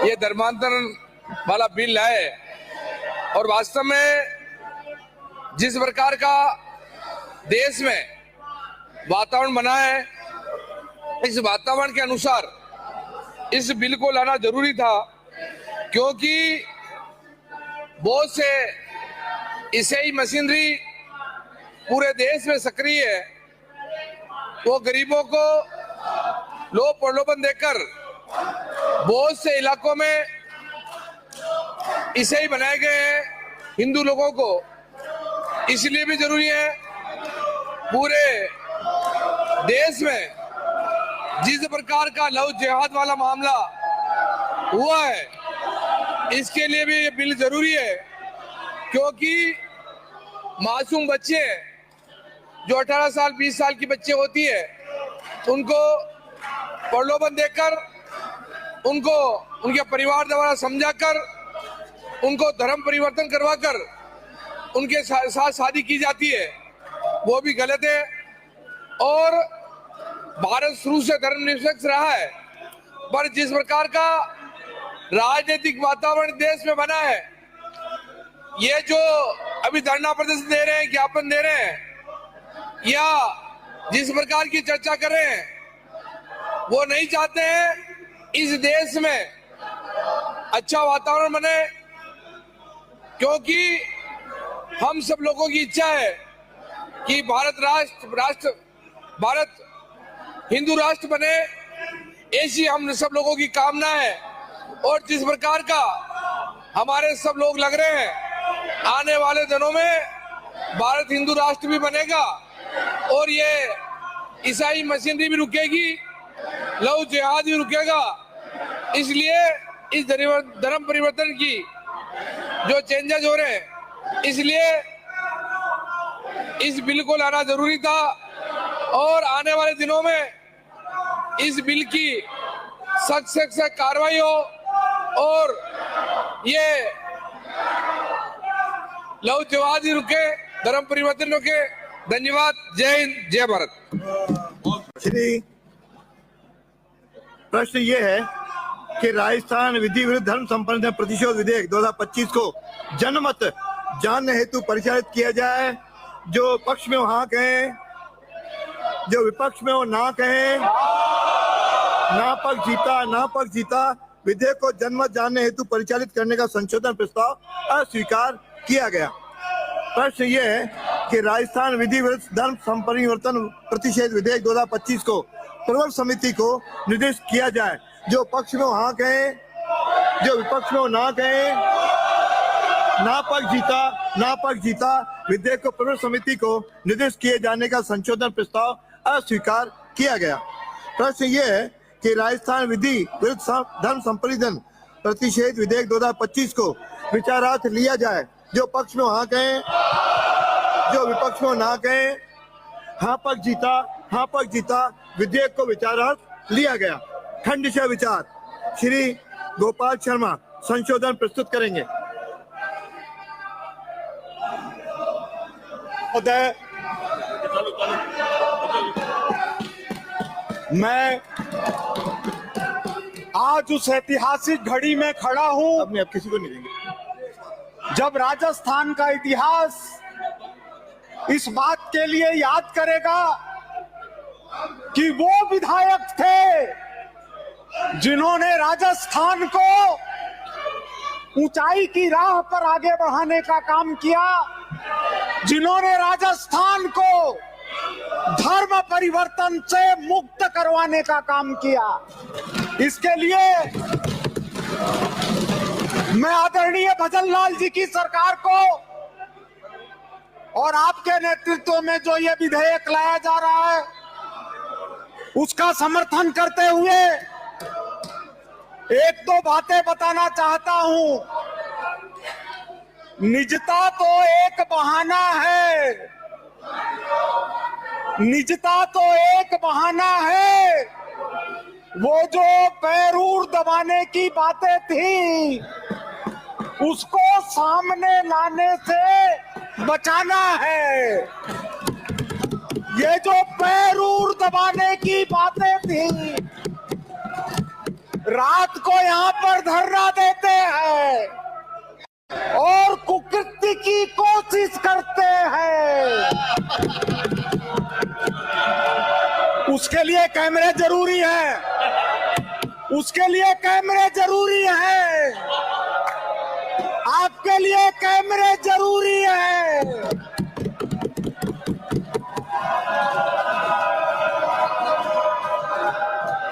ये धर्मांतरण वाला बिल लाए और वास्तव में जिस प्रकार का देश में वातावरण बना है, इस वातावरण के अनुसार इस बिल को लाना जरूरी था, क्योंकि बहुत से ईसाई मशीनरी पूरे देश में सक्रिय है। वो गरीबों को लोभ प्रलोभन देकर बहुत से इलाकों में ईसाई बनाए गए हैं हिंदू लोगों को। इसलिए भी जरूरी है पूरे देश में जिस प्रकार का लव जिहाद वाला मामला हुआ है, इसके लिए भी ये बिल जरूरी है, क्योंकि मासूम बच्चे जो 18 साल 20 साल की बच्चे होती है, उनको प्रलोभन देकर, उनको उनके परिवार द्वारा समझाकर, उनको धर्म परिवर्तन करवाकर उनके साथ शादी की जाती है, वो भी गलत है। और भारत शुरू से धर्मनिरपेक्ष रहा है, पर जिस प्रकार का राजनीतिक वातावरण देश में बना है, ये जो अभी धरना प्रदर्शन दे रहे हैं, ज्ञापन दे रहे हैं, या जिस प्रकार की चर्चा कर रहे हैं, वो नहीं चाहते हैं इस देश में अच्छा वातावरण बने, क्योंकि हम सब लोगों की इच्छा है कि भारत हिंदू राष्ट्र बने, ऐसी हम सब लोगों की कामना है। और जिस प्रकार का हमारे सब लोग लग रहे हैं, आने वाले दिनों में भारत हिंदू राष्ट्र भी बनेगा और ये ईसाई मशीनरी भी रुकेगी, लव जिहाद भी रुकेगा। इसलिए इस धर्म परिवर्तन की जो चेंजेस हो रहे हैं, इसलिए इस बिल को लाना जरूरी था। और आने वाले दिनों में इस बिल की सख्त से कार्रवाई हो और ये लव जिहाद ही रुके, धर्म परिवर्तन रुके। धन्यवाद। जय हिंद, जय भारत। श्री प्रश्न ये है कि राजस्थान विधि विरुद्ध धर्म संप्रदाय प्रतिशोध विधेयक 2025 को जनमत जानने हेतु परिचालित किया जाए। जो पक्ष में हो हाँ कहें, जो विपक्ष में हो ना कहें। ना पक्ष जीता, ना पक्ष जीता। विधेयक को जनमत जानने हेतु परिचालित करने का संशोधन प्रस्ताव अस्वीकार किया गया। प्रश्न ये है कि राजस्थान विधि विरुद्ध धर्म संपरिवर्तन प्रतिषेध विधेयक 2025 को प्रवर समिति को निर्देशित किया जाए। जो पक्ष में हो हाँ कहें, जो विपक्ष में हो ना कहें। ना पक्ष जीता, ना पक्ष जीता। विधेयक को प्रवर समिति को निर्देशित किए जाने का संशोधन प्रस्ताव अस्वीकार किया गया। प्रश्न ये है कि राजस्थान विधि विरुद्ध धर्म संपरिवर्तन प्रतिषेध विधेयक 2025 को विचारार्थ लिया जाए। जो पक्ष में हाँ कहें, जो विपक्ष में ना कहें। हाँ पक्ष जीता, हाँ पक्ष जीता। विधेयक को विचारार्थ लिया गया। खंडशः विचार श्री गोपाल शर्मा संशोधन प्रस्तुत करेंगे। महोदय, मैं आज उस ऐतिहासिक घड़ी में खड़ा हूं अब किसी को नहीं देंगे। जब राजस्थान का इतिहास इस बात के लिए याद करेगा कि वो विधायक थे जिन्होंने राजस्थान को ऊंचाई की राह पर आगे बढ़ाने का काम किया, जिन्होंने राजस्थान को धर्म परिवर्तन से मुक्त करवाने का काम किया। इसके लिए मैं आदरणीय भजन लाल जी की सरकार को और आपके नेतृत्व में जो ये विधेयक लाया जा रहा है उसका समर्थन करते हुए एक दो बातें बताना चाहता हूं। निजता तो एक बहाना है, निजता तो एक बहाना है, वो जो पैरूर दबाने की बातें थी उसको सामने लाने से बचाना है। ये जो पैरूर दबाने की बातें थी, रात को यहाँ पर धरना देते हैं और कुकृत्य की कोशिश करते हैं। उसके लिए कैमरे जरूरी है, उसके लिए कैमरे जरूरी है, आपके लिए कैमरे जरूरी है।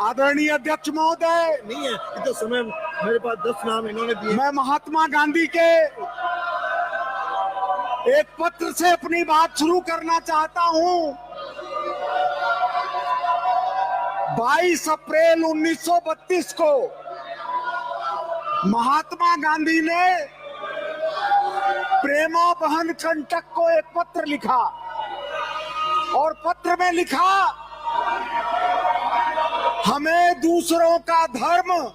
आदरणीय अध्यक्ष महोदय, नहीं है इतना समय, मेरे पास 10 नाम इन्होंने दिए। मैं महात्मा गांधी के एक पत्र से अपनी बात शुरू करना चाहता हूं। 22 अप्रैल 1932 को महात्मा गांधी ने प्रेमा बहन कंटक को एक पत्र लिखा और पत्र में लिखा, हमें दूसरों का धर्म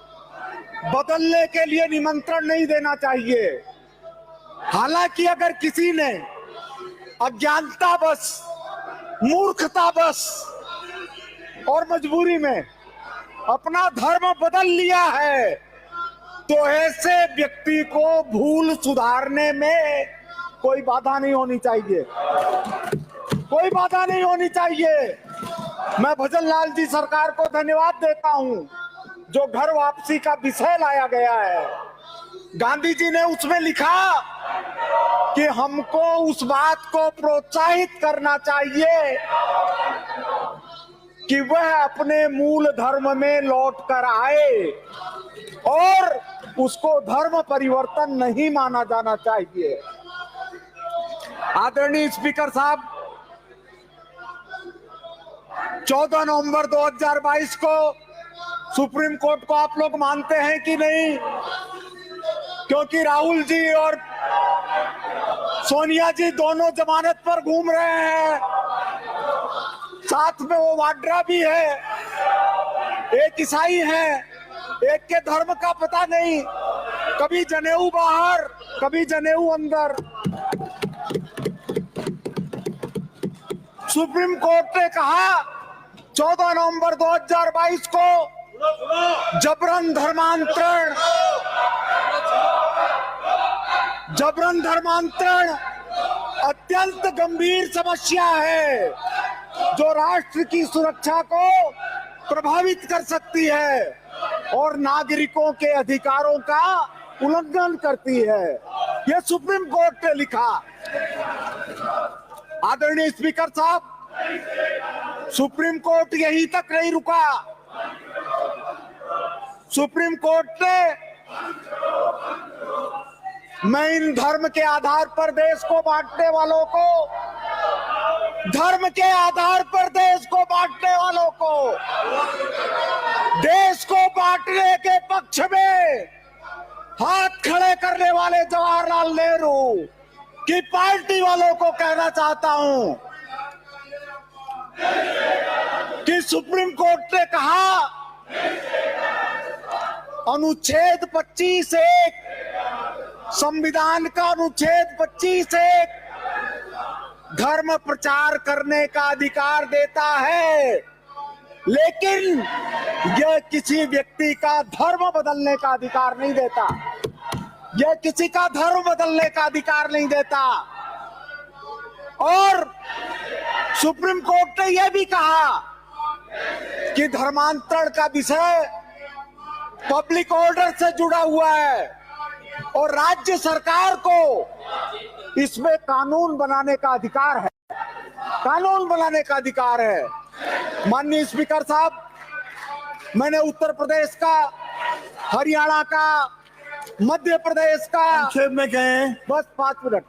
बदलने के लिए निमंत्रण नहीं देना चाहिए। हालांकि अगर किसी ने अज्ञानतावश, मूर्खतावश और मजबूरी में अपना धर्म बदल लिया है तो ऐसे व्यक्ति को भूल सुधारने में कोई बाधा नहीं होनी चाहिए, कोई बाधा नहीं होनी चाहिए। मैं भजन लाल जी सरकार को धन्यवाद देता हूं जो घर वापसी का विषय लाया गया है। गांधी जी ने उसमें लिखा कि हमको उस बात को प्रोत्साहित करना चाहिए कि वह अपने मूल धर्म में लौट कर आए और उसको धर्म परिवर्तन नहीं माना जाना चाहिए। आदरणीय स्पीकर साहब, 14 नवंबर 2022 को सुप्रीम कोर्ट को आप लोग मानते हैं कि नहीं? क्योंकि राहुल जी और सोनिया जी दोनों जमानत पर घूम रहे हैं, साथ में वो वाड्रा भी है, एक ईसाई है, एक के धर्म का पता नहीं, कभी जनेऊ बाहर कभी जनेऊ अंदर। सुप्रीम कोर्ट ने कहा 14 नवंबर 2022 को जबरन धर्मांतरण अत्यंत गंभीर समस्या है जो राष्ट्र की सुरक्षा को प्रभावित कर सकती है और नागरिकों के अधिकारों का उल्लंघन करती है। यह सुप्रीम कोर्ट ने लिखा। आदरणीय स्पीकर साहब, सुप्रीम कोर्ट यहीं तक नहीं रुका। सुप्रीम कोर्ट ने मैं इन धर्म के आधार पर देश को बांटने वालों को, धर्म के आधार पर देश को बांटने वालों को, देश को बांटने के पक्ष में हाथ खड़े करने वाले जवाहरलाल नेहरू की पार्टी वालों को कहना चाहता हूं कि सुप्रीम कोर्ट ने कहा अनुच्छेद 25(1) संविधान का अनुच्छेद 25(1) धर्म प्रचार करने का अधिकार देता है, लेकिन यह किसी व्यक्ति का धर्म बदलने का अधिकार नहीं देता। यह किसी का धर्म बदलने का अधिकार नहीं देता। और सुप्रीम कोर्ट ने यह भी कहा कि धर्मांतरण का विषय पब्लिक ऑर्डर से जुड़ा हुआ है और राज्य सरकार को इसमें कानून बनाने का अधिकार है। कानून बनाने का अधिकार है। माननीय स्पीकर साहब, मैंने उत्तर प्रदेश का, हरियाणा का, मध्य प्रदेश का, संक्षेप में कहें, बस 5 मिनट,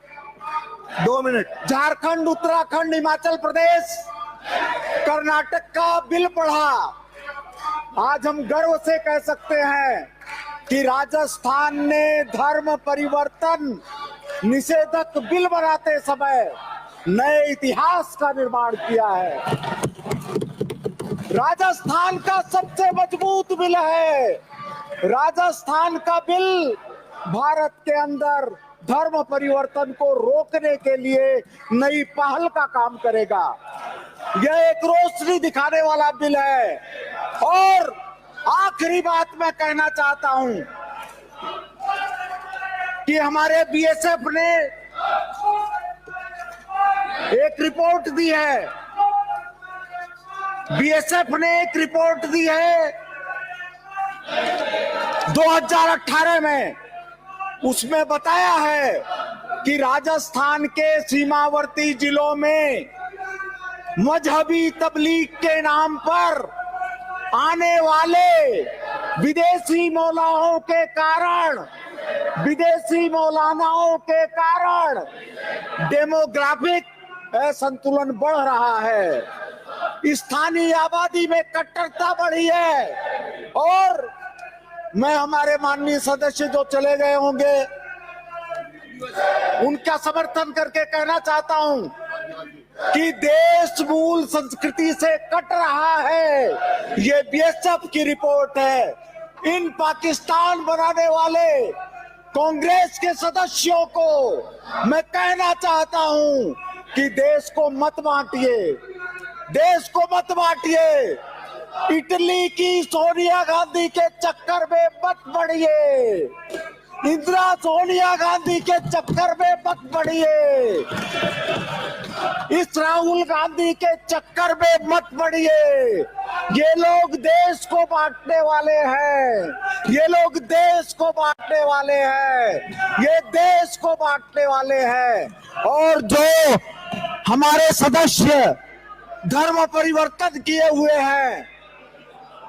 2 मिनट, झारखंड, उत्तराखंड, हिमाचल प्रदेश, कर्नाटक का बिल पढ़ा। आज हम गर्व से कह सकते हैं कि राजस्थान ने धर्म परिवर्तन निषेधक बिल बनाते समय नए इतिहास का निर्माण किया है। राजस्थान का सबसे मजबूत बिल है। राजस्थान का बिल भारत के अंदर धर्म परिवर्तन को रोकने के लिए नई पहल का काम करेगा। यह एक रोशनी दिखाने वाला बिल है। और आखिरी बात मैं कहना चाहता हूं कि हमारे बीएसएफ ने एक रिपोर्ट दी है। बीएसएफ ने एक रिपोर्ट दी है 2018 में। उसमें बताया है कि राजस्थान के सीमावर्ती जिलों में मजहबी तबलीग के नाम पर आने वाले विदेशी मौलानाओं के कारण डेमोग्राफिक असंतुलन बढ़ रहा है। स्थानीय आबादी में कट्टरता बढ़ी है। और मैं हमारे माननीय सदस्य जो चले गए होंगे उनका समर्थन करके कहना चाहता हूं कि देश मूल संस्कृति से कट रहा है। ये बीएसएफ की रिपोर्ट है। इन पाकिस्तान बनाने वाले कांग्रेस के सदस्यों को मैं कहना चाहता हूं कि देश को मत बांटिए, देश को मत बांटिए। इटली की सोनिया गांधी के चक्कर में मत पड़िए। इंदिरा सोनिया गांधी के चक्कर में मत पड़िए। इस राहुल गांधी के चक्कर में मत पड़िए। ये लोग देश को बांटने वाले हैं। ये लोग देश को बांटने वाले हैं। ये देश को बांटने वाले हैं। और जो हमारे सदस्य धर्म परिवर्तन किए हुए हैं,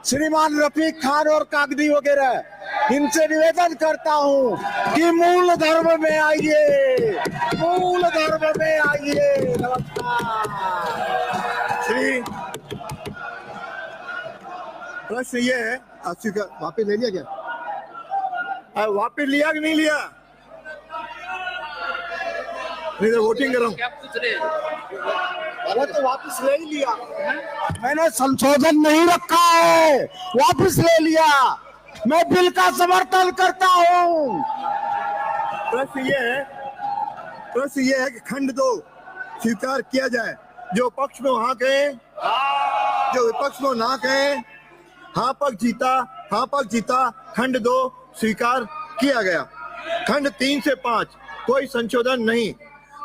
श्रीमान रफीक खान और कागदी वगैरह, इनसे निवेदन करता हूं कि मूल धर्म में आइए, मूल धर्म में आइए। नमस्कार। श्री प्रश्न ये है, वापिस ले लिया क्या? वापिस लिया कि नहीं लिया? नहीं तो वोटिंग कर रहा हूँ। वो तो वापस ले ही लिया। मैंने संशोधन नहीं रखा है, वापस ले लिया। मैं बिल का समर्थन करता हूं। प्रश्न ये है कि खंड 2 स्वीकार किया जाए। जो पक्ष में हाँ कहे, जो विपक्ष में ना कहे। हाँ पक्ष जीता। खंड 2 स्वीकार किया गया। खंड 3 से 5 कोई संशोधन नहीं।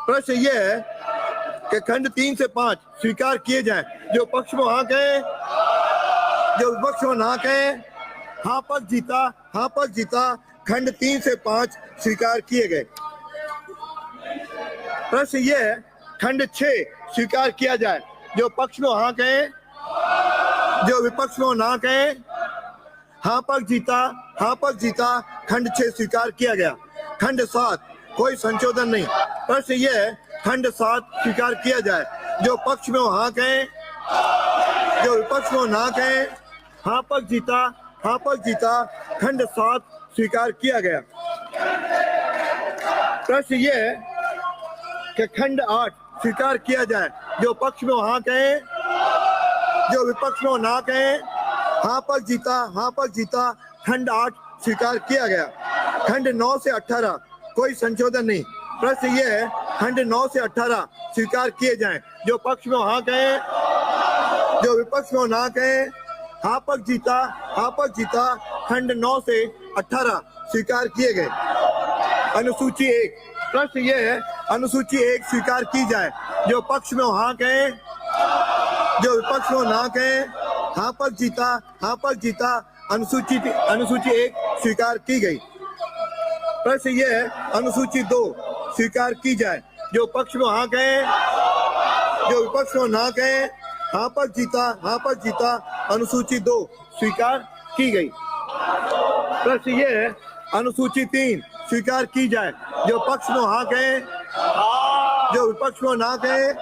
प्रश्न ये है कि खंड 3 से 5 स्वीकार किए जाएं। जो पक्ष में हाँ कहे, जो विपक्ष में ना कहे। हाँ पक्ष जीता। खंड 3 से 5 स्वीकार किए गए। प्रश्न ये है, खंड 6 स्वीकार किया जाए। जो पक्ष में हाँ कहे, जो विपक्ष में ना कहे। हाँ पक्ष जीता। खंड 6 स्वीकार किया गया। खंड 7 कोई संशोधन नहीं। प्रश्न ये है, खंड 7 स्वीकार किया जाए। जो पक्ष में हाँ कहे, जो विपक्ष में ना कहे। हाँ पक्ष जीता। खंड 7 स्वीकार किया गया। प्रश्न ये है कि खंड 8 स्वीकार किया जाए। जो पक्ष में हाँ कहे, जो विपक्ष में ना कहे। हाँ पक्ष जीता। खंड 8 स्वीकार किया गया। खंड 9 से 18 कोई संशोधन नहीं। प्रश्न ये है, खंड 9 से 18 स्वीकार किए जाएं। जो पक्ष में हाँ कहें, जो विपक्ष में ना कहें। हाँ पक्ष जीता खंड 9 से 18 स्वीकार किए गए। अनुसूची 1, प्रश्न ये है, अनुसूची 1 स्वीकार की जाए। जो पक्ष में हाँ कहें, जो विपक्ष में ना कहें। हाँ पक्ष जीता अनुसूची 1 स्वीकार की गई। प्रश्न ये है, अनुसूची 2 स्वीकार की जाए। जो पक्ष में हाँ कहें, जो विपक्ष में ना कहें। हाँ पक्ष जीता अनुसूची 2 स्वीकार की गई। प्रश्न ये है, अनुसूची 3 स्वीकार की जाए। जो पक्ष में हाँ कहें, जो विपक्ष में ना कहें।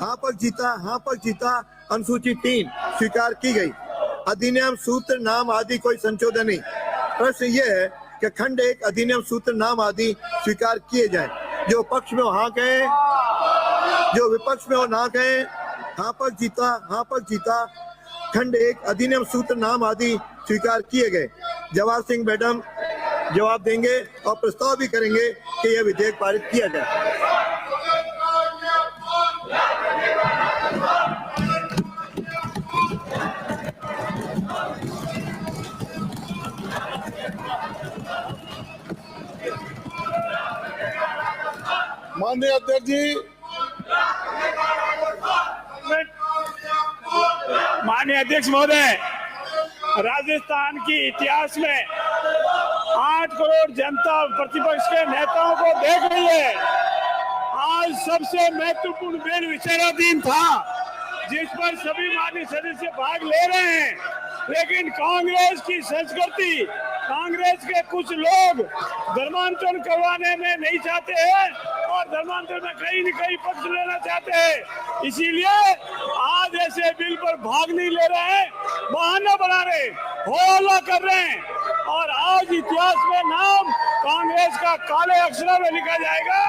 हाँ पक्ष जीता अनुसूची 3 स्वीकार की गई। अधिनियम सूत्र नाम आदि कोई संशोधन नहीं। प्रश्न ये है कि खंड 1 अधिनियम सूत्र नाम आदि स्वीकार किए जाए। जो पक्ष में हाँ कहें, जो विपक्ष में ना कहें। हाँ पक्ष जीता खंड 1 अधिनियम सूत्र नाम आदि स्वीकार किए गए। जवाहर सिंह मैडम जवाब देंगे और प्रस्ताव भी करेंगे कि यह विधेयक पारित किया जाए। माननीय अध्यक्ष जी, माननीय अध्यक्ष महोदय, राजस्थान की इतिहास में 8 करोड़ जनता प्रतिपक्ष के नेताओं को देख रही है। आज सबसे महत्वपूर्ण बिल विचाराधीन था, जिस पर सभी माननीय सदस्य भाग ले रहे हैं, लेकिन कांग्रेस की संस्कृति, कांग्रेस के कुछ लोग धर्मांतरण करवाने में नहीं चाहते हैं और धर्मांतरण में कहीं न कहीं पक्ष लेना चाहते हैं। इसीलिए आज ऐसे बिल पर भाग नहीं ले रहे हैं, बहाना बना रहे, हौला कर रहे हैं और आज इतिहास में नाम कांग्रेस का काले अक्षरों में लिखा जाएगा।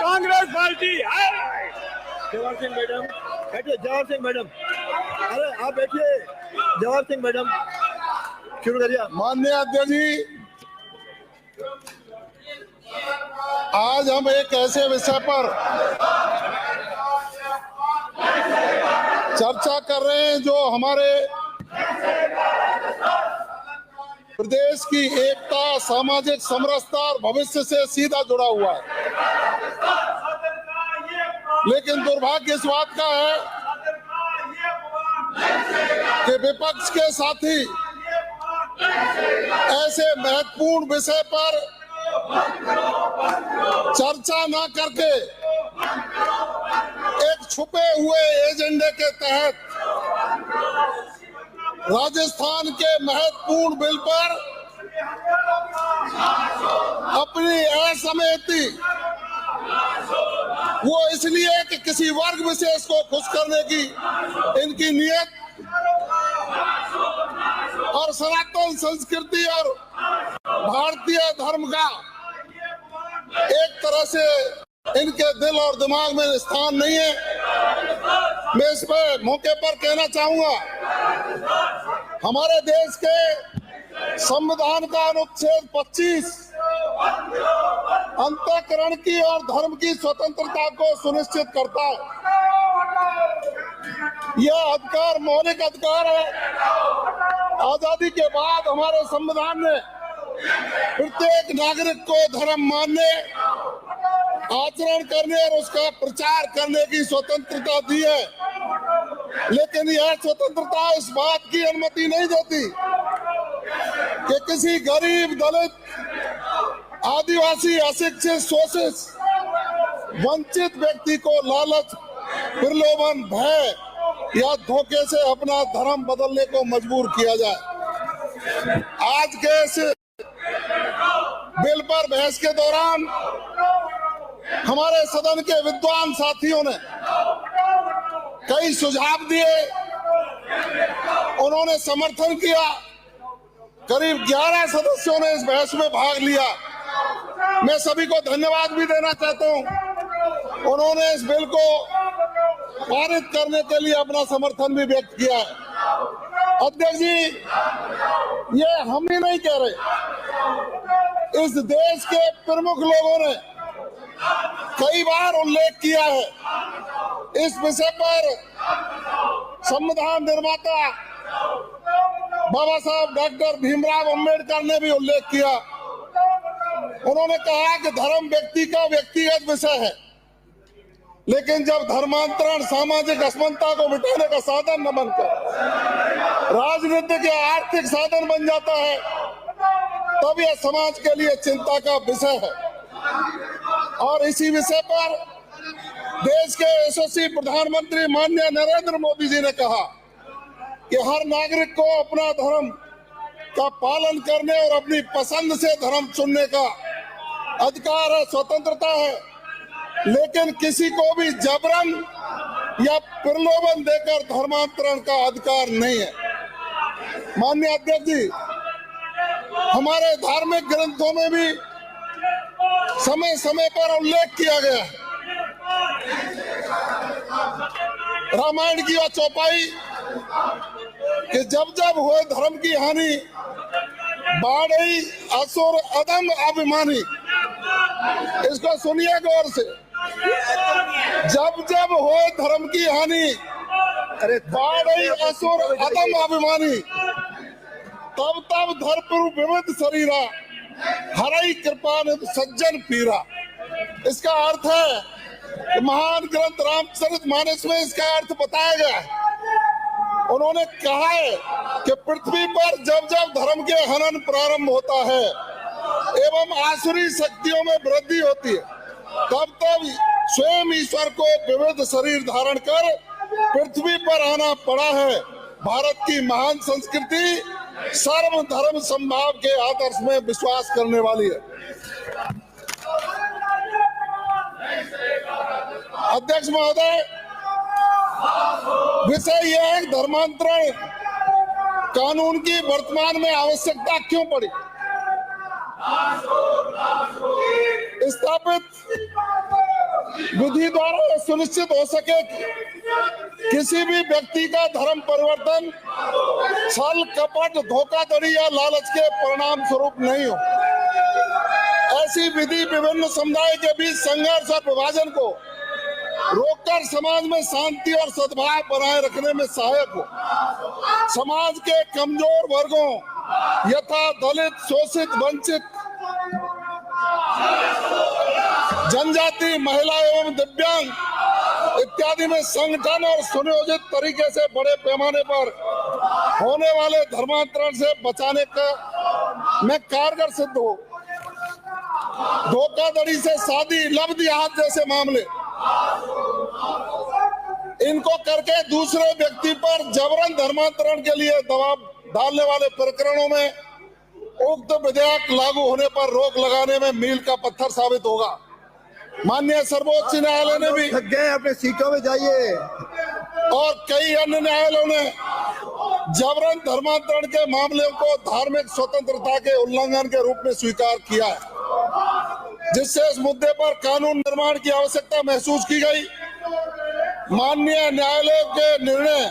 कांग्रेस पार्टी है। जवाहर सिंह मैडम बैठिए। जवाहर सिंह मैडम, अरे आप बैठिए। जवाहर सिंह मैडम शुरू करिए। माननीय अध्यक्ष जी, आज हम एक ऐसे विषय पर चर्चा कर रहे हैं जो हमारे प्रदेश की एकता, सामाजिक समरसता और भविष्य से सीधा जुड़ा हुआ है। लेकिन दुर्भाग्य इस बात का है कि विपक्ष के साथी ऐसे महत्वपूर्ण विषय पर चर्चा न करके एक छुपे हुए एजेंडे के तहत राजस्थान के महत्वपूर्ण बिल पर अपनी असहमति वो इसलिए कि किसी वर्ग विशेष को खुश करने की इनकी नियत और सनातन संस्कृति और भारतीय धर्म का एक तरह से इनके दिल और दिमाग में स्थान नहीं है। मैं इस पर मौके पर कहना चाहूंगा, हमारे देश के संविधान का अनुच्छेद 25 अंतःकरण की और धर्म की स्वतंत्रता को सुनिश्चित करता है। यह अधिकार मौलिक अधिकार है। आजादी के बाद हमारे संविधान ने प्रत्येक नागरिक को धर्म मानने, आचरण करने और उसका प्रचार करने की स्वतंत्रता दी है। लेकिन यह स्वतंत्रता इस बात की अनुमति नहीं देती कि किसी गरीब, दलित, आदिवासी, अशिक्षित, शोषित, वंचित व्यक्ति को लालच, प्रलोभन, भय या धोखे से अपना धर्म बदलने को मजबूर किया जाए। आज के इस बिल पर बहस के दौरान हमारे सदन के विद्वान साथियों ने कई सुझाव दिए, उन्होंने समर्थन किया। करीब 11 सदस्यों ने इस बहस में भाग लिया। मैं सभी को धन्यवाद भी देना चाहता हूं। उन्होंने इस बिल को पारित करने के लिए अपना समर्थन भी व्यक्त किया है। अध्यक्ष जी, ये हम ही नहीं कह रहे, इस देश के प्रमुख लोगों ने कई बार उल्लेख किया है। इस विषय पर संविधान निर्माता बाबा साहब डॉक्टर भीमराव अंबेडकर ने भी उल्लेख किया। उन्होंने कहा कि धर्म व्यक्ति का व्यक्तिगत विषय है, लेकिन जब धर्मांतरण सामाजिक असमानता को मिटाने का साधन न बनकर राजनीतिक या आर्थिक साधन बन जाता है, तब यह समाज के लिए चिंता का विषय है। और इसी विषय पर देश के यशस्वी प्रधानमंत्री माननीय नरेंद्र मोदी जी ने कहा कि हर नागरिक को अपना धर्म का पालन करने और अपनी पसंद से धर्म चुनने का अधिकार है, स्वतंत्रता है, लेकिन किसी को भी जबरन या प्रलोभन देकर धर्मांतरण का अधिकार नहीं है। माननीय अध्यक्ष जी, हमारे धार्मिक ग्रंथों में भी समय समय पर उल्लेख किया गया है। रामायण की वह चौपाई कि जब जब हुए धर्म की हानि, बाढ़ई असुर अदम अभिमानी। इसको सुनिए गौर से। जब जब हुए धर्म की हानि, बाढ़ई असुर अदम अभिमानी, तब तब धर्म विविध शरीरा, हरई कृपा सज्जन पीरा। इसका अर्थ है कि महान ग्रंथ रामचरितमानस में इसका अर्थ बताया गया है। उन्होंने कहा है कि पृथ्वी पर जब जब धर्म के हनन प्रारंभ होता है एवं आसुरी शक्तियों में वृद्धि होती है, तब तब स्वयं ईश्वर को विविध शरीर धारण कर पृथ्वी पर आना पड़ा है। भारत की महान संस्कृति सर्व धर्म समभाव के आदर्श में विश्वास करने वाली है। अध्यक्ष महोदय, विषय यह है धर्मांतरण कानून की वर्तमान में आवश्यकता क्यों पड़ी। स्थापित विधि द्वारा यह सुनिश्चित हो सके कि किसी भी व्यक्ति का धर्म परिवर्तन छल कपट धोखाधड़ी या लालच के परिणाम स्वरूप नहीं हो। ऐसी विधि विभिन्न समुदाय के बीच संघर्ष और विभाजन को रोककर समाज में शांति और सद्भाव बनाए रखने में सहायक हो। समाज के कमजोर वर्गों यथा दलित, शोषित, वंचित, जनजाति, महिला एवं दिव्यांग इत्यादि में संगठन और सुनियोजित तरीके से बड़े पैमाने पर होने वाले धर्मांतरण से बचाने का में कारगर सिद्ध हो। धोखाधड़ी से शादी, लव जिहाद जैसे मामले, इनको करके दूसरे व्यक्ति पर जबरन धर्मांतरण के लिए दबाव डालने वाले प्रकरणों में उक्त विधेयक लागू होने पर रोक लगाने में मील का पत्थर साबित होगा। माननीय सर्वोच्च न्यायालय ने भी थक गए, अपने सीटों में जाइए। और कई अन्य न्यायालयों ने जबरन धर्मांतरण के मामलों को धार्मिक स्वतंत्रता के उल्लंघन के रूप में स्वीकार किया है, जिससे इस मुद्दे पर कानून निर्माण की आवश्यकता महसूस की गई। माननीय न्यायालय के निर्णय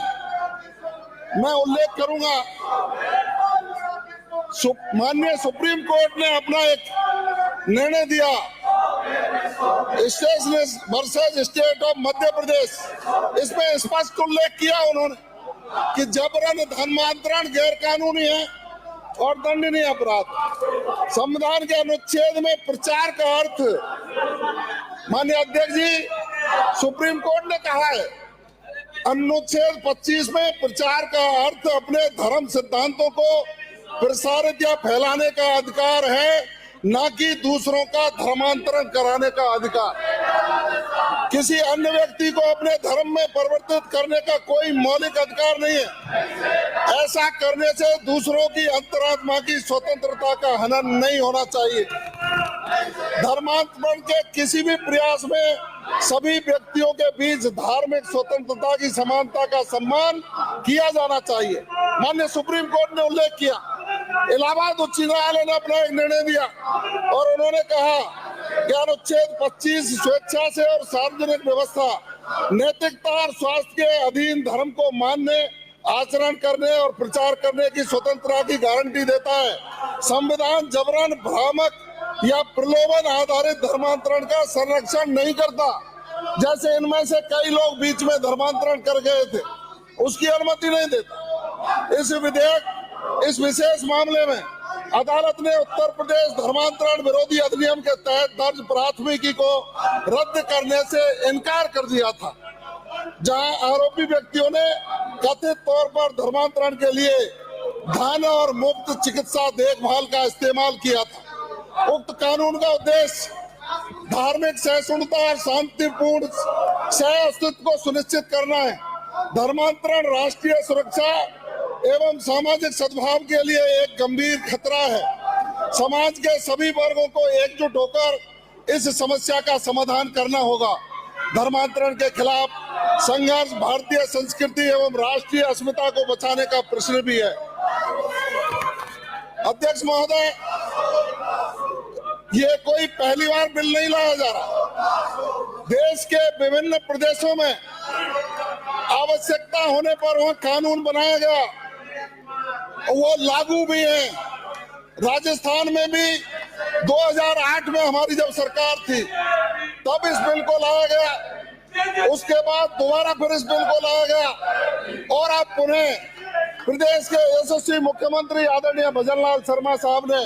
मैं उल्लेख करूंगा। माननीय सुप्रीम कोर्ट ने अपना एक निर्णय दिया, state versus state of Madhya Pradesh. इसमें स्पष्ट उल्लेख किया उन्होंने कि जबरन धर्मांतरण गैर कानूनी है और दंडनीय अपराध। संविधान के अनुच्छेद में प्रचार का अर्थ, माननीय अध्यक्ष जी, सुप्रीम कोर्ट ने कहा है अनुच्छेद 25 में प्रचार का अर्थ अपने धर्म सिद्धांतों को प्रसारित या फैलाने का अधिकार है, न कि दूसरों का धर्मांतरण कराने का अधिकार। किसी अन्य व्यक्ति को अपने धर्म में परिवर्तित करने का कोई मौलिक अधिकार नहीं है। ऐसा करने से दूसरों की अंतरात्मा की स्वतंत्रता का हनन नहीं होना चाहिए। धर्मांतरण के किसी भी प्रयास में सभी व्यक्तियों के बीच धार्मिक स्वतंत्रता की समानता का सम्मान किया जाना चाहिए। माननीय सुप्रीम कोर्ट ने उल्लेख किया। इलाहाबाद उच्च न्यायालय ने अपना एक निर्णय दिया और उन्होंने कहा कि अनुच्छेद 25 स्वेच्छा से और सार्वजनिक व्यवस्था, नैतिकता और स्वास्थ्य के अधीन धर्म को मानने, आचरण करने और प्रचार करने की स्वतंत्रता की गारंटी देता है। संविधान जबरन भ्रामक या प्रलोभन आधारित धर्मांतरण का संरक्षण नहीं करता। जैसे इनमें से कई लोग बीच में धर्मांतरण कर गए थे, उसकी अनुमति नहीं देता। इस विशेष मामले में अदालत ने उत्तर प्रदेश धर्मांतरण विरोधी अधिनियम के तहत दर्ज प्राथमिकी को रद्द करने से इनकार कर दिया था, जहां आरोपी व्यक्तियों ने कथित तौर पर धर्मांतरण के लिए धन और मुफ्त चिकित्सा देखभाल का इस्तेमाल किया था। उक्त कानून का उद्देश्य धार्मिक सहिष्णुता और शांतिपूर्ण सह अस्तित्व को सुनिश्चित करना है। धर्मांतरण राष्ट्रीय सुरक्षा एवं सामाजिक सद्भाव के लिए एक गंभीर खतरा है। समाज के सभी वर्गों को एकजुट होकर इस समस्या का समाधान करना होगा। धर्मांतरण के खिलाफ संघर्ष भारतीय संस्कृति एवं राष्ट्रीय अस्मिता को बचाने का प्रश्न भी है। अध्यक्ष महोदय, ये कोई पहली बार बिल नहीं लाया जा रहा। देश के विभिन्न प्रदेशों में आवश्यकता होने पर वह कानून बनाया गया, वो लागू भी है। राजस्थान में भी 2008 में हमारी जब सरकार थी तब इस बिल को लाया गया, उसके बाद दोबारा फिर इस बिल को लाया गया और अब पुनः प्रदेश के यशस्वी मुख्यमंत्री आदरणीय भजनलाल शर्मा साहब ने,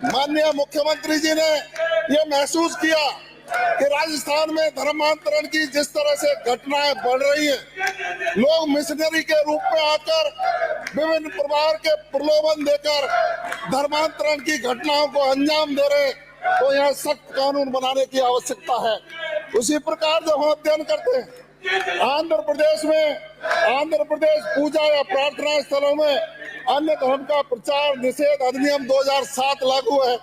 माननीय मुख्यमंत्री जी ने ये महसूस किया कि राजस्थान में धर्मांतरण की जिस तरह से घटनाएं बढ़ रही हैं, लोग मिशनरी के रूप में आकर विभिन्न प्रकार के प्रलोभन देकर धर्मांतरण की घटनाओं को अंजाम दे रहे, तो यहाँ सख्त कानून बनाने की आवश्यकता है। उसी प्रकार जब हम अध्ययन करते हैं, आंध्र प्रदेश पूजा या प्रार्थना स्थलों में अन्य धर्म का प्रचार निषेध अधिनियम 2007 लागू है।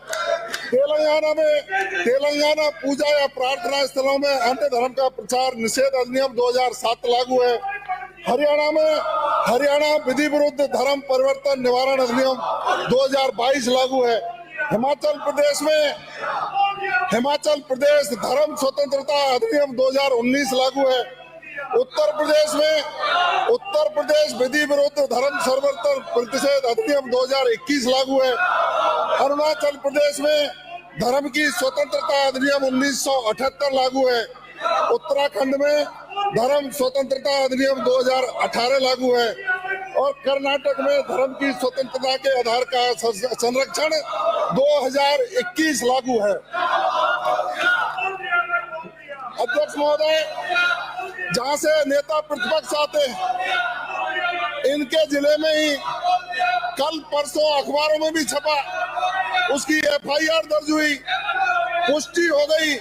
तेलंगाना पूजा या प्रार्थना स्थलों में अन्य धर्म का प्रचार निषेध अधिनियम 2007 लागू है। हरियाणा विधि विरुद्ध धर्म परिवर्तन निवारण अधिनियम 2022 लागू है। हिमाचल प्रदेश धर्म स्वतंत्रता अधिनियम 2019 लागू है। उत्तर प्रदेश विधि विरुद्ध धर्म परिवर्तन प्रतिषेध अधिनियम 2021 लागू है। अरुणाचल प्रदेश में धर्म की स्वतंत्रता अधिनियम 1978 लागू है। उत्तराखंड में धर्म स्वतंत्रता अधिनियम 2018 लागू है और कर्नाटक में धर्म की स्वतंत्रता के आधार का संरक्षण 2021 लागू है। अध्यक्ष महोदय, जहां से नेता प्रतिपक्ष आते हैं, इनके जिले में ही कल परसों अखबारों में भी छपा, उसकी FIR दर्ज हुई, पुष्टि हो गई।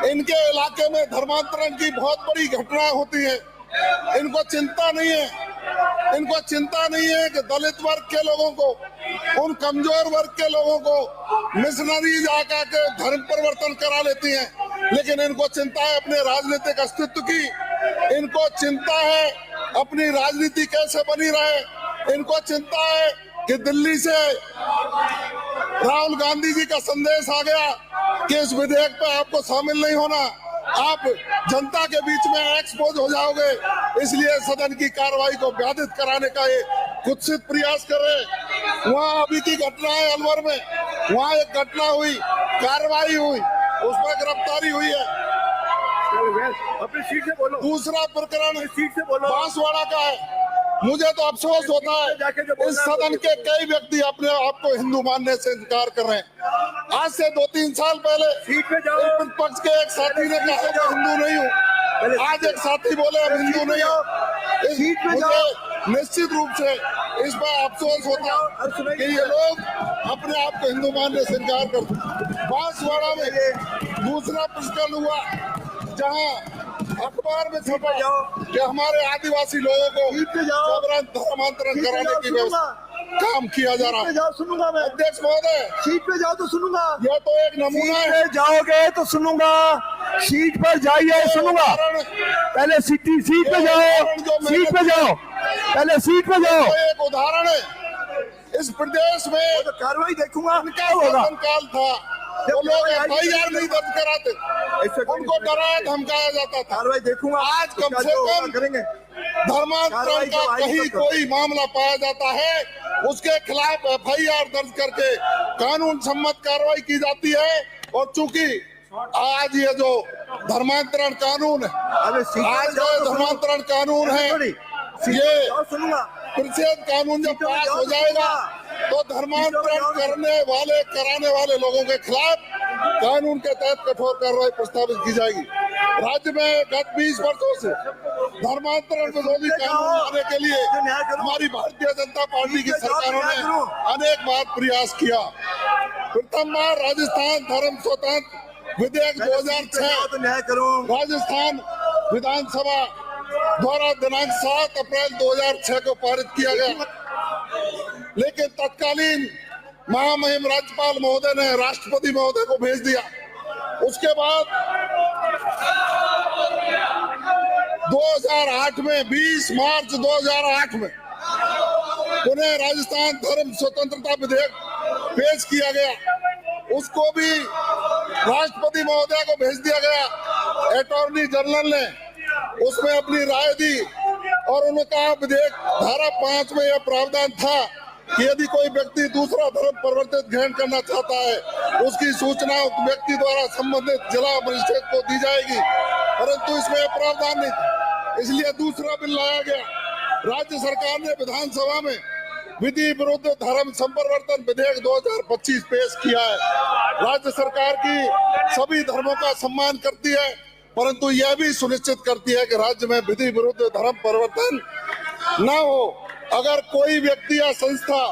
इनके इलाके में धर्मांतरण की बहुत बड़ी घटना होती है। इनको चिंता नहीं है कि दलित वर्ग के लोगों को, उन कमजोर वर्ग के लोगों को मिशनरीज आकर के धर्म परिवर्तन करा लेती हैं, लेकिन इनको चिंता है अपने राजनीतिक अस्तित्व की। इनको चिंता है अपनी राजनीति कैसे बनी रहे। इनको चिंता है कि दिल्ली से राहुल गांधी जी का संदेश आ गया कि इस विधेयक पे आपको शामिल नहीं होना, आप जनता के बीच में एक्सपोज हो जाओगे, इसलिए सदन की कार्रवाई को व्याधित कराने का ये कुत्सित प्रयास कर रहे। वहाँ अभी की घटना है अलवर में, वहाँ एक घटना हुई, कार्रवाई हुई, उसमें गिरफ्तारी हुई है। अपनी सीट से बोलो। दूसरा प्रकरण सीट से बोलो। बांसवाड़ा का है। मुझे तो अफसोस होता है, इस सदन के कई व्यक्ति अपने आप को हिंदू मानने से इनकार कर रहे हैं। आज से 2-3 साल पहले सीट पे जाओ। प्रतिपक्ष के एक साथी ने कहा मैं हिंदू नहीं हूँ, आज एक साथी बोले हम हिंदू नहीं हूँ। सीट पे मुझे निश्चित रूप से इस पर अफसोस होता है कि ये लोग अपने आप को हिंदू मानने से इनकार करते। बांसवाड़ा में दूसरा प्रकरण हुआ, जहाँ अखबार में छपा कि हमारे आदिवासी लोगों को जबरन धर्मांतरण कराने की व्यवस्था काम किया जा रहा है। सुनूंगा मैं। अध्यक्ष महोदय, सीट पे जाओ तो सुनूंगा। यह तो एक नमूना है। जाओगे तो सुनूंगा, सीट पर जाइए सुनूंगा। पहले सीट पे जाओ, पहले सीट पे जाओ। एक उदाहरण है, इस प्रदेश में तो कार्रवाई देखूंगा क्या होगा काल था, वो लोग FIR नहीं दर्ज कराते, उनको डराया धमकाया जाता था। कार्रवाई देखूंगा। आज कम से कम करेंगे। धर्मांतरण का कहीं कोई मामला पाया जाता है, उसके खिलाफ FIR दर्ज करके कानून सम्मत कार्रवाई की जाती है। और चूंकि आज ये जो धर्मांतरण कानून है, आज जो धर्मांतरण कानून है, ये परिषद कानून जब पास हो जाएगा तो धर्मांतरण कराने वाले लोगों के खिलाफ कानून के तहत कठोर कार्रवाई प्रस्तावित की जाएगी। राज्य में गत 20 वर्षों से धर्मांतरण विरोधी कानून लाने के लिए हमारी भारतीय जनता पार्टी की सरकारों ने अनेक बार प्रयास किया। प्रथम बार राजस्थान धर्म स्वतंत्र विधेयक 2006 राजस्थान विधानसभा द्वारा दिनांक 7 अप्रैल 2006 को पारित किया गया, लेकिन तत्कालीन महामहिम राज्यपाल महोदय ने राष्ट्रपति महोदय को भेज दिया। उसके बाद 2008 में 20 मार्च 2008 में पुनः राजस्थान धर्म स्वतंत्रता विधेयक पेश किया गया, उसको भी राष्ट्रपति महोदय को भेज दिया गया। अटॉर्नी जनरल ने उसमें अपनी राय दी और उन्होंने कहा विधेयक धारा 5 में यह प्रावधान था कि यदि कोई व्यक्ति दूसरा धर्म परिवर्तित ग्रहण करना चाहता है उसकी सूचना उस व्यक्ति द्वारा संबंधित जिला मजिस्ट्रेट को दी जाएगी, परंतु इसमें यह प्रावधान नहीं था, इसलिए दूसरा बिल लाया गया। राज्य सरकार ने विधानसभा में विधि विरुद्ध धर्म संपरिवर्तन विधेयक 2025 पेश किया है। राज्य सरकार की सभी धर्मों का सम्मान करती है, परंतु यह भी सुनिश्चित करती है कि राज्य में विधि विरुद्ध धर्म परिवर्तन न हो। अगर कोई व्यक्ति या संस्था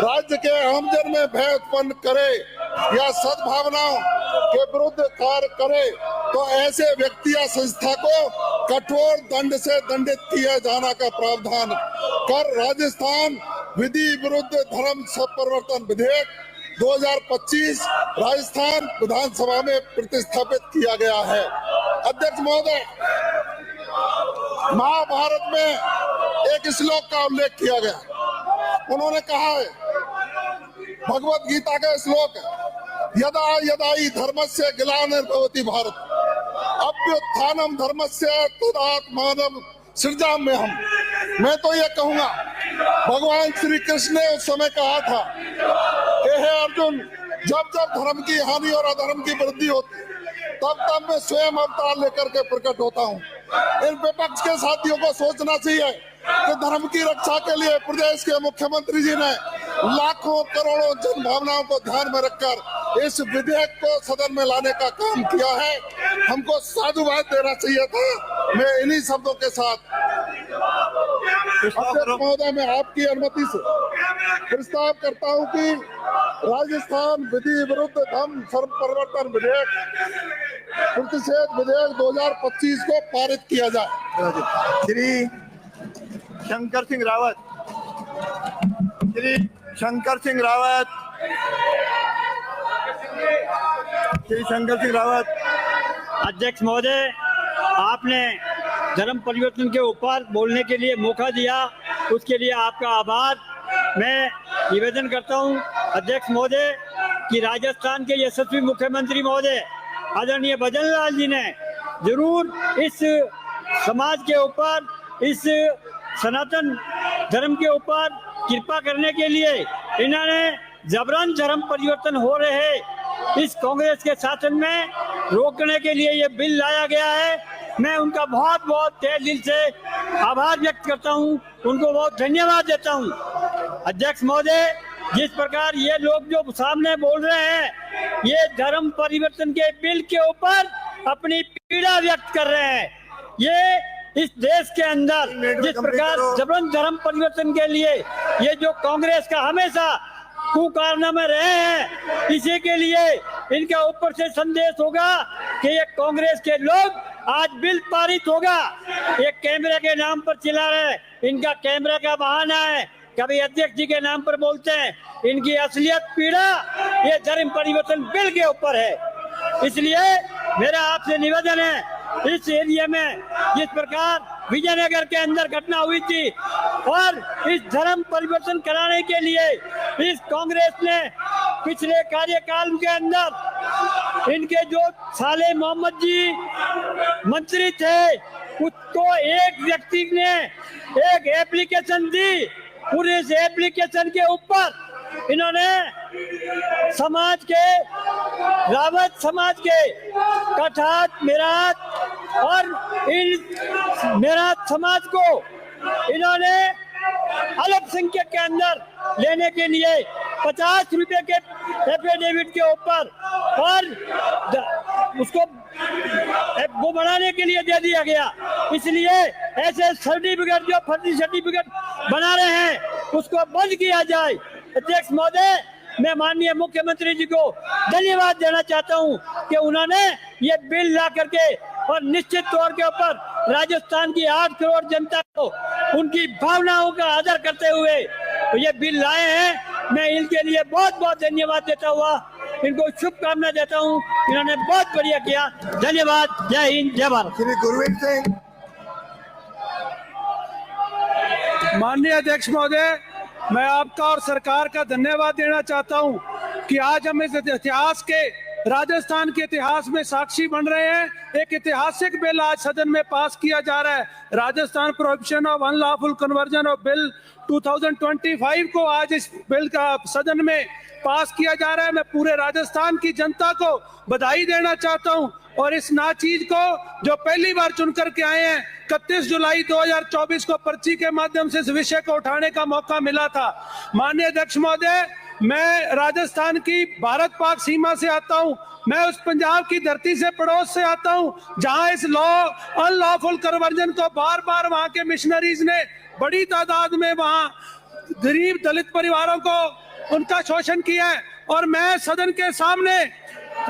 राज्य के आमजन में भय उत्पन्न करे या सद्भावनाओं के विरुद्ध कार्य करे तो ऐसे व्यक्ति या संस्था को कठोर दंड से दंडित किया जाने का प्रावधान कर राजस्थान विधि विरुद्ध धर्म परिवर्तन विधेयक 2025 राजस्थान विधानसभा में प्रतिस्थापित किया गया है। अध्यक्ष महोदय, महाभारत में एक श्लोक का उल्लेख किया गया। उन्होंने कहा है, भगवत गीता का श्लोक है, यदा यदा ही धर्मस्य ग्लानिर्भवति भारत अभ्युत्थानम धर्मस्य तदात्मानं सृजाम्यहम्। मैं तो ये कहूंगा, भगवान श्री कृष्ण ने उस समय कहा था कि हे अर्जुन, जब जब धर्म की हानि और अधर्म की वृद्धि होती तब तब मैं स्वयं अवतार लेकर के प्रकट होता हूँ। इन विपक्ष के साथियों को सोचना चाहिए कि धर्म की रक्षा के लिए प्रदेश के मुख्यमंत्री जी ने लाखों करोड़ों जन भावनाओं को ध्यान में रखकर इस विधेयक को सदन में लाने का काम किया है। हमको साधुवाद देना चाहिए था। मैं इन्हीं शब्दों के साथ महोदय, मैं आपकी अनुमति से प्रस्ताव करता हूं कि राजस्थान विधि विरुद्ध धर्म परिवर्तन विधेयक प्रतिषेध विधेयक 2025 को पारित किया जाए। श्री शंकर सिंह रावत, श्री शंकर सिंह रावत, श्री शंकर सिंह रावत। अध्यक्ष महोदय, आपने धर्म परिवर्तन के ऊपर बोलने के लिए मौका दिया, उसके लिए आपका आभार। मैं निवेदन करता हूं अध्यक्ष महोदय कि राजस्थान के यशस्वी मुख्यमंत्री महोदय आदरणीय भजन लाल जी ने जरूर इस समाज के ऊपर, इस सनातन धर्म के ऊपर कृपा करने के लिए इन्होंने जबरन धर्म परिवर्तन हो रहे इस कांग्रेस के शासन में रोकने के लिए ये बिल लाया गया है। मैं उनका बहुत बहुत तहे दिल से आभार व्यक्त करता हूं, उनको बहुत धन्यवाद देता हूं। अध्यक्ष महोदय, जिस प्रकार ये लोग जो सामने बोल रहे हैं, ये धर्म परिवर्तन के बिल के ऊपर अपनी पीड़ा व्यक्त कर रहे हैं। ये इस देश के अंदर जिस प्रकार जबरन धर्म परिवर्तन के लिए ये जो कांग्रेस का हमेशा कुकारनामे रहे हैं, इसी के लिए इनके ऊपर से संदेश होगा कि ये कांग्रेस के लोग आज बिल पारित होगा। ये कैमरे के नाम पर चिल्ला रहे हैं, इनका कैमरा का बहाना है, कभी अध्यक्ष जी के नाम पर बोलते हैं। इनकी असलियत पीड़ा ये धर्म परिवर्तन बिल के ऊपर है। इसलिए मेरा आपसे निवेदन है, इस एरिया में जिस प्रकार विजयनगर के अंदर घटना हुई थी और इस धर्म परिवर्तन कराने के लिए इस कांग्रेस ने पिछले कार्यकाल के अंदर इनके जो साले मोहम्मद जी मंत्री थे, उसको एक व्यक्ति ने एक एप्लीकेशन दी, पूरे इस एप्लीकेशन के ऊपर इन्होंने समाज के, रावत समाज के कठात, मेरात और इन मेरात समाज को इन्होंने अल्पसंख्यक के अंदर लेने के लिए 50 रुपए के एफिडेविट के ऊपर और उसको वो बनाने के लिए दे दिया गया। इसलिए ऐसे सर्टिफिकेट जो फर्जी सर्टिफिकेट बना रहे हैं उसको बंद किया जाए। अध्यक्ष महोदय, मैं माननीय मुख्यमंत्री जी को धन्यवाद देना चाहता हूं कि उन्होंने ये बिल ला करके और निश्चित तौर के ऊपर राजस्थान की 8 करोड़ जनता को उनकी भावनाओं का आदर करते हुए ये बिल लाए हैं। मैं इनके लिए बहुत बहुत धन्यवाद देता हुआ इनको शुभकामना देता हूं। इन्होंने बहुत बढ़िया किया। धन्यवाद। जय हिंद, जय भारत। श्री गुरवीर सिंह। माननीय अध्यक्ष महोदय, मैं आपका और सरकार का धन्यवाद देना चाहता हूं कि आज हम इस इतिहास के, राजस्थान के इतिहास में साक्षी बन रहे हैं। एक ऐतिहासिक बिल आज सदन में पास किया जा रहा है। Rajasthan prohibition of unlawful conversion of bill 2025 को आज इस बिल का सदन में पास किया जा रहा है। मैं पूरे राजस्थान की जनता को बधाई देना चाहता हूं और इस नाचीज को जो पहली बार चुन करके आए हैं, 31 जुलाई 2024 को पर्ची के माध्यम से इस विषय को उठाने का मौका मिला था। माननीय अध्यक्ष महोदय, मैं राजस्थान की भारत पाक सीमा से आता हूं। मैं उस पंजाब की धरती से, पड़ोस से आता हूं जहां इस अनलॉफुल कन्वर्जन को बार बार वहां के मिशनरीज ने बड़ी तादाद में वहां गरीब दलित परिवारों को उनका शोषण किया है। और मैं सदन के सामने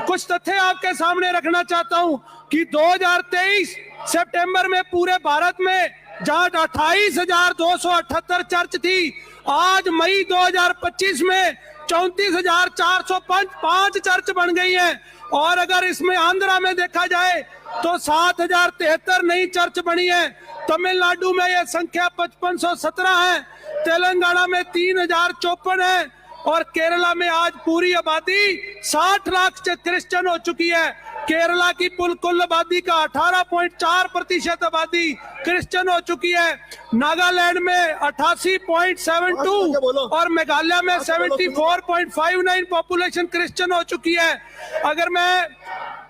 कुछ तथ्य आपके सामने रखना चाहता हूं कि 2023 सितंबर में पूरे भारत में जहां 28,278 चर्च थी, आज मई 2025 में 34,405 चर्च बन गई हैं। और अगर इसमें आंध्रा में देखा जाए तो 7,073 नई चर्च बनी है। तमिलनाडु में यह संख्या 5517 है, तेलंगाना में 3,054 है और केरला में आज पूरी आबादी 60 लाख क्रिश्चियन हो चुकी है। केरला की कुल आबादी का 18.4% आबादी क्रिश्चियन हो चुकी है। नागालैंड में 88.72 और मेघालय में 74.59 पॉपुलेशन क्रिश्चियन हो चुकी है। अगर मैं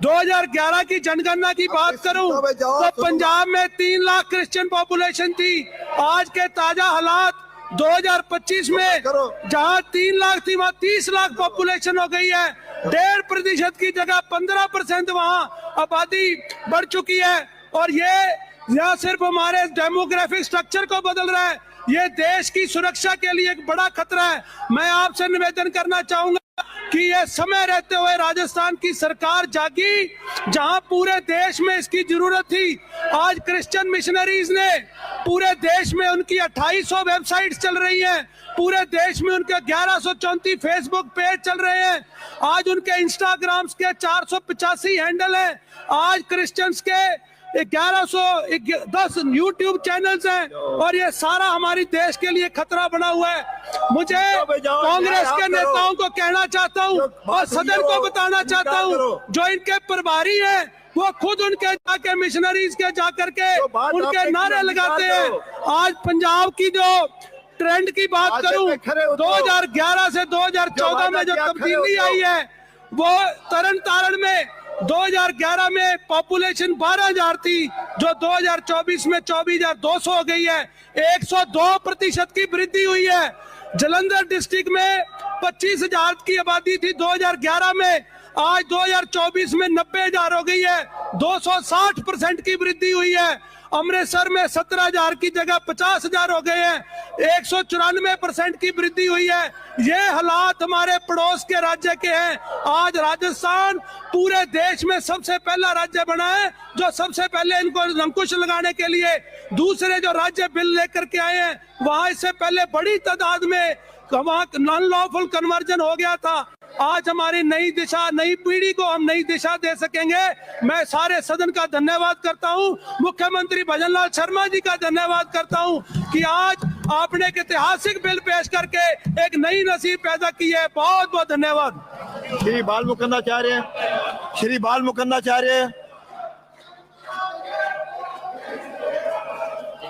2011 की जनगणना की बात करूं तो पंजाब में 3 लाख क्रिश्चियन पॉपुलेशन थी। आज के ताजा हालात 2025 में जहां 3 लाख थी वहां 30 लाख पॉपुलेशन हो गई है। 1.5% की जगह 15% वहां आबादी बढ़ चुकी है। और ये न सिर्फ हमारे डेमोग्राफिक स्ट्रक्चर को बदल रहा है, ये देश की सुरक्षा के लिए एक बड़ा खतरा है। मैं आपसे निवेदन करना चाहूंगा कि ये समय रहते हुए राजस्थान की सरकार जागी, जहां पूरे देश में इसकी जरूरत थी। आज क्रिश्चियन मिशनरीज ने पूरे देश में उनकी 2800 वेबसाइट्स चल रही हैं, पूरे देश में उनके 1134 फेसबुक पेज चल रहे हैं। आज उनके इंस्टाग्राम्स के 485 हैंडल हैं। आज क्रिश्चियंस के 1110 यूट्यूब चैनल्स हैं और ये सारा हमारी देश के लिए खतरा बना हुआ है। मुझे कांग्रेस के नेताओं को कहना चाहता हूं और सदन को बताना चाहता हूं, जो इनके प्रभारी हैं वो खुद उनके जाके मिशनरीज के जाकर के उनके नारे लगाते हैं। आज पंजाब की जो ट्रेंड की बात करूं, 2011 से 2014 में जो तब्दीली आई है वो तरन तारण में 2011 में पॉपुलेशन 12,000 थी, जो 2024 में 24,200 हो गई है। 102% की वृद्धि हुई है। जलंधर डिस्ट्रिक्ट में 25,000 की आबादी थी 2011 में, आज 2024 में 90,000 हो गई है। 260% की वृद्धि हुई है। अमृतसर में 17,000 की जगह 50,000 हो गए हैं। 194% की वृद्धि हुई है। ये हालात हमारे पड़ोस के राज्य के हैं। आज राजस्थान पूरे देश में सबसे पहला राज्य बना है जो सबसे पहले इनको अंकुश लगाने के लिए दूसरे जो राज्य बिल लेकर के आए हैं, वहां इससे पहले बड़ी तादाद में वहां नॉन लॉफुल कन्वर्जन हो गया था। आज हमारी नई दिशा, नई पीढ़ी को हम नई दिशा दे सकेंगे। मैं सारे सदन का धन्यवाद करता हूं, मुख्यमंत्री भजनलाल शर्मा जी का धन्यवाद करता हूं कि आज आपने एक ऐतिहासिक बिल पेश करके एक नई नसीब पैदा की है। बहुत बहुत धन्यवाद। श्री बाल मुकुंदाचार्य, श्री बाल मुकुंदाचार्य।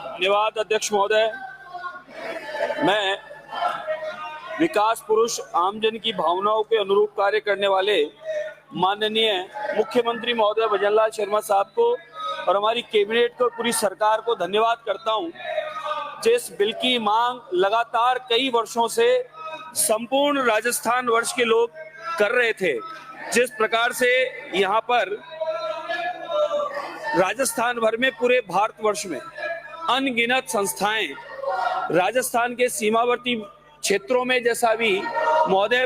धन्यवाद अध्यक्ष महोदय। मैं विकास पुरुष, आमजन की भावनाओं के अनुरूप कार्य करने वाले माननीय मुख्यमंत्री महोदय भजनलाल शर्मा साहब को और हमारी कैबिनेट को, पूरी सरकार को धन्यवाद करता हूं। जिस बिल की मांग लगातार कई वर्षों से संपूर्ण राजस्थान वर्ष के लोग कर रहे थे, जिस प्रकार से यहाँ पर राजस्थान भर में, पूरे भारतवर्ष में अनगिनत संस्थाएं राजस्थान के सीमावर्ती क्षेत्रों में, जैसा भी महोदय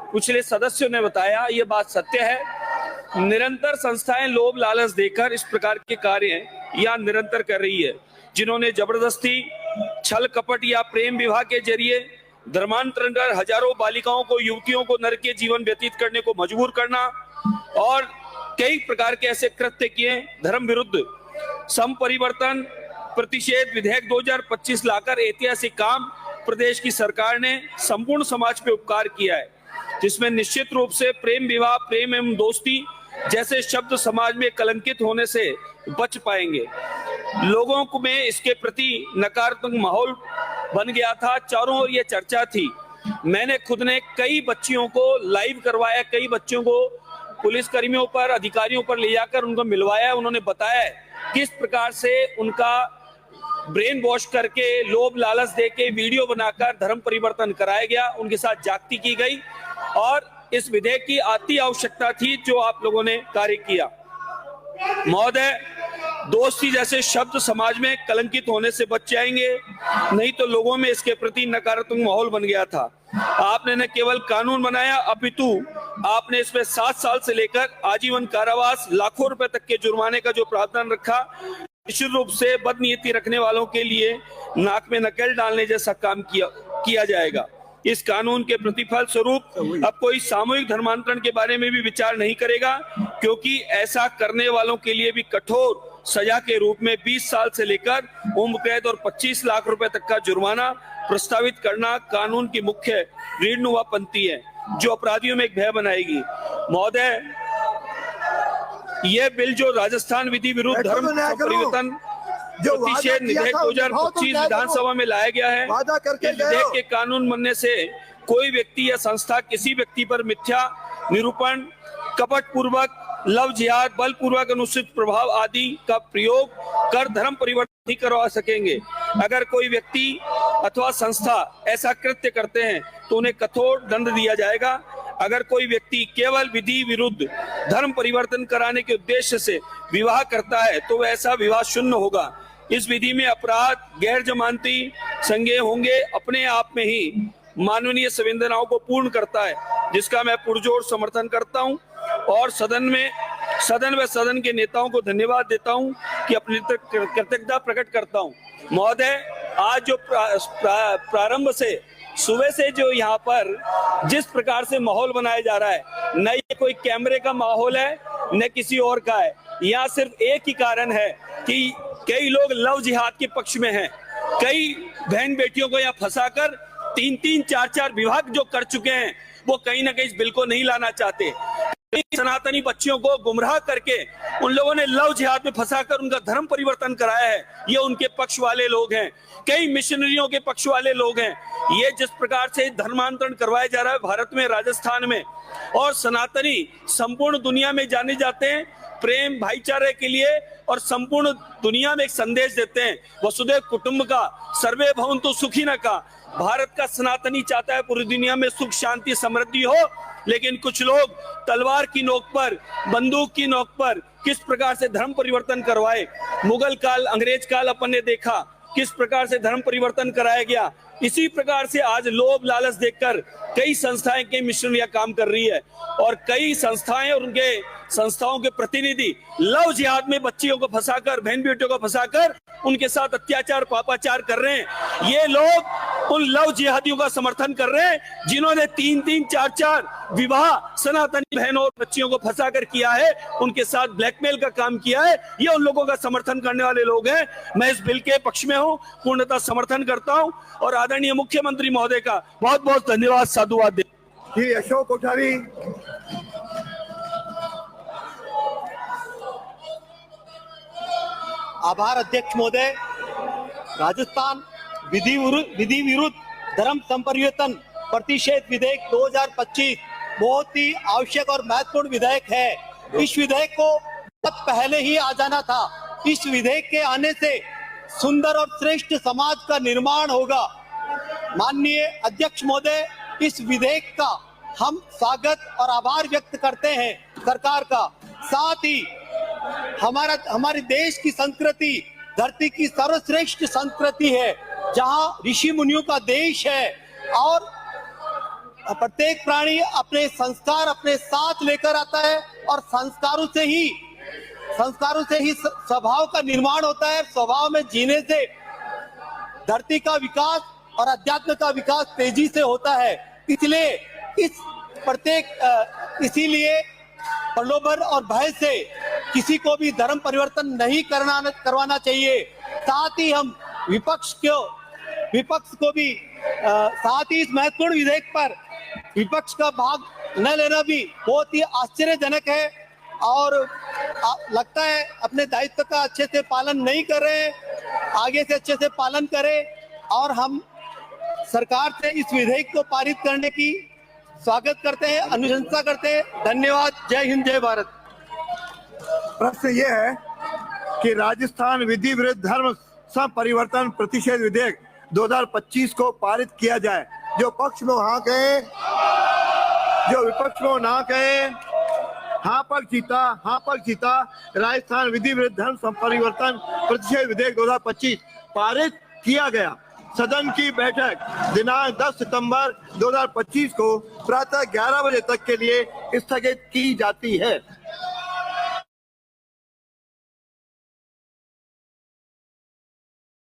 पिछले सदस्यों ने बताया, ये बात सत्य है। निरंतर संस्थाएं लोभ लालच देकर इस प्रकार के कार्य यहाँ निरंतर कर रही है, जिन्होंने जबरदस्ती, छल कपट या प्रेम विवाह के जरिए धर्मांतरण कर हजारों बालिकाओं को, युवतियों को नरकीय जीवन व्यतीत करने को मजबूर करना और कई प्रकार के ऐसे कृत्य किए। धर्म विरुद्ध संपरिवर्तन प्रतिषेध विधेयक 2025 लाकर ऐतिहासिक काम प्रदेश की सरकार ने संपूर्ण समाज पे उपकार किया है, जिसमें निश्चित रूप से प्रेम विवाह, प्रेम एवं दोस्ती जैसे शब्द समाज में कलंकित होने से बच पाएंगे। लोगों को में इसके प्रति नकारात्मक माहौल बन गया था, चारों ओर ये चर्चा थी। मैंने खुद ने कई बच्चियों को लाइव करवाया, कई बच्चों को पुलिस कर्मियों पर, अधिकारियों पर ले जाकर उनको मिलवाया। उन्होंने बताया किस प्रकार से उनका ब्रेन वॉश करके, लोभ लालच देके वीडियो बनाकर धर्म परिवर्तन कराया गया, उनके साथ जागती की गई और इस विधेयक की अति आवश्यकता थी जो आप लोगों ने कार्य किया। महोदय, दोस्ती जैसे शब्द समाज में कलंकित होने से बच जाएंगे, नहीं तो लोगों में इसके प्रति नकारात्मक माहौल बन गया था। आपने न केवल कानून बनाया, अपितु आपने इसमें 7 साल से लेकर आजीवन कारावास, लाखों रुपए तक के जुर्माने का जो प्रावधान रखा, निश्चित रूप से बदनीयती रखने वालों के लिए नाक में नकेल डालने जैसा काम किया जाएगा। इस कानून के प्रतिफल स्वरूप अब कोई सामूहिक धर्मांतरण के बारे में भी विचार नहीं करेगा, क्योंकि ऐसा करने वालों के लिए भी कठोर सजा के रूप में 20 साल से लेकर उम्र कैद और 25 लाख रुपए तक का जुर्माना प्रस्तावित करना कानून की मुख्य रीढ़नुमा पंक्ति है, जो अपराधियों में एक भय बनाएगी। महोदय, यह बिल जो राजस्थान विधि विरुद्ध धर्म परिवर्तन प्रतिषेध विधेयक 2025 विधानसभा में लाया गया है, इस विधेयक के कानून बनने से कोई व्यक्ति या संस्था किसी व्यक्ति पर मिथ्या निरूपण, कपट पूर्वक, लव जिहाद, बलपूर्वक अनुचित प्रभाव आदि का प्रयोग कर धर्म परिवर्तन नहीं करवा सकेंगे। अगर कोई व्यक्ति अथवा संस्था ऐसा कृत्य करते हैं तो उन्हें कठोर दंड दिया जाएगा। अगर कोई व्यक्ति केवल विधि विरुद्ध धर्म परिवर्तन कराने के उद्देश्य से विवाह करता है तो ऐसा विवाह शून्य होगा। इस विधि में अपराध गैर जमानती संज्ञेय होंगे, अपने आप में ही मानवीय संवेदनाओं को पूर्ण करता है, जिसका मैं पुरजोर समर्थन करता हूं और सदन के नेताओं को धन्यवाद देता हूं कि अपनी कृतज्ञता प्रकट करता हूं। महोदय, आज जो प्रारंभ से सुबह से जो यहाँ पर जिस प्रकार से माहौल बनाया जा रहा है, न ये कोई कैमरे का माहौल है न किसी और का है। यहाँ सिर्फ एक ही कारण है कि कई लोग लव जिहाद के पक्ष में हैं, कई बहन बेटियों को यहाँ फंसाकर 3-3, 4-4 विवाह जो कर चुके हैं, वो कहीं ना कहीं इस बिल को नहीं लाना चाहते। सनातनी बच्चियों को गुमराह करके उन लोगों ने लव जिहाद में फंसाकर उनका धर्म परिवर्तन कराया है, ये उनके पक्ष वाले लोग हैं। कई मिशनरियों के पक्ष वाले लोग हैं। ये जिस प्रकार से धर्मांतरण करवाया जा रहा है भारत में, राजस्थान में, और सनातनी संपूर्ण दुनिया में जाने जाते हैं प्रेम भाईचारे के लिए और संपूर्ण दुनिया में एक संदेश देते हैं वसुधैव कुटुंब का, सर्वे भवन्तु सुखिनः का। भारत का सनातनी चाहता है पूरी दुनिया में सुख शांति समृद्धि हो, लेकिन कुछ लोग तलवार की नोक पर, बंदूक की नोक पर किस प्रकार से धर्म परिवर्तन करवाए। मुगल काल, अंग्रेज काल अपन ने देखा किस प्रकार से धर्म परिवर्तन कराया गया। इसी प्रकार से आज लोभ लालच देखकर कई संस्थाएं, कई मिशनरियां काम कर रही है और कई संस्थाएं और उनके संस्थाओं के प्रतिनिधि लव जिहाद में बच्चियों को फंसाकर, बहन बेटियों को फंसाकर उनके साथ अत्याचार पापाचार कर रहे हैं। ये लोग उन लव जिहादियों का समर्थन कर रहे हैं जिन्होंने 3-3, 4-4 विवाह सनातनी बहनों और बच्चियों को फंसाकर किया है, उनके साथ ब्लैकमेल का काम किया है। ये उन लोगों का समर्थन करने वाले लोग हैं। मैं इस बिल के पक्ष में हूँ, पूर्णतः समर्थन करता हूँ और आदरणीय मुख्यमंत्री महोदय का बहुत बहुत धन्यवाद, साधुवाद दे। श्री अशोक कोठारी। आभार अध्यक्ष महोदय। राजस्थान विधि विरुद्ध धर्म संपरिवर्तन प्रतिषेध विधेयक 2025 बहुत ही आवश्यक और महत्वपूर्ण विधेयक है। इस विधेयक को बहुत पहले ही आ जाना था। इस विधेयक के आने से सुंदर और श्रेष्ठ समाज का निर्माण होगा। माननीय अध्यक्ष महोदय, इस विधेयक का हम स्वागत और आभार व्यक्त करते हैं सरकार का। साथ ही हमारे देश की संस्कृति धरती की सर्वश्रेष्ठ संस्कृति है, जहां ऋषि मुनियों का देश है और प्रत्येक प्राणी अपने संस्कार अपने साथ लेकर आता है और संस्कारों से ही स्वभाव का निर्माण होता है। स्वभाव में जीने से धरती का विकास और अध्यात्म का विकास तेजी से होता है। इसीलिए प्रलोभन और भय से किसी को भी धर्म परिवर्तन नहीं करवाना चाहिए। साथ ही हम विपक्ष को भी साथ ही इस महत्वपूर्ण विधेयक पर विपक्ष का भाग न लेना भी बहुत ही आश्चर्यजनक है और लगता है अपने दायित्व का अच्छे से पालन नहीं कर रहे हैं। आगे से अच्छे से पालन करें और हम सरकार से इस विधेयक को पारित करने की स्वागत करते हैं, अनुशंसा करते हैं। धन्यवाद। जय हिंद, जय भारत। प्रश्न ये है कि राजस्थान विधि विरुद्ध धर्म संपरिवर्तन प्रतिषेध विधेयक 2025 को पारित किया जाए। जो पक्ष में हाँ कहे, जो विपक्ष में ना कहे। हाँ पक्ष जीता। राजस्थान विधि विरुद्ध धर्म संपरिवर्तन प्रतिषेध विधेयक 2025 पारित किया गया। सदन की बैठक दिनांक 10 सितंबर 2025 को प्रातः 11 बजे तक के लिए स्थगित की जाती है।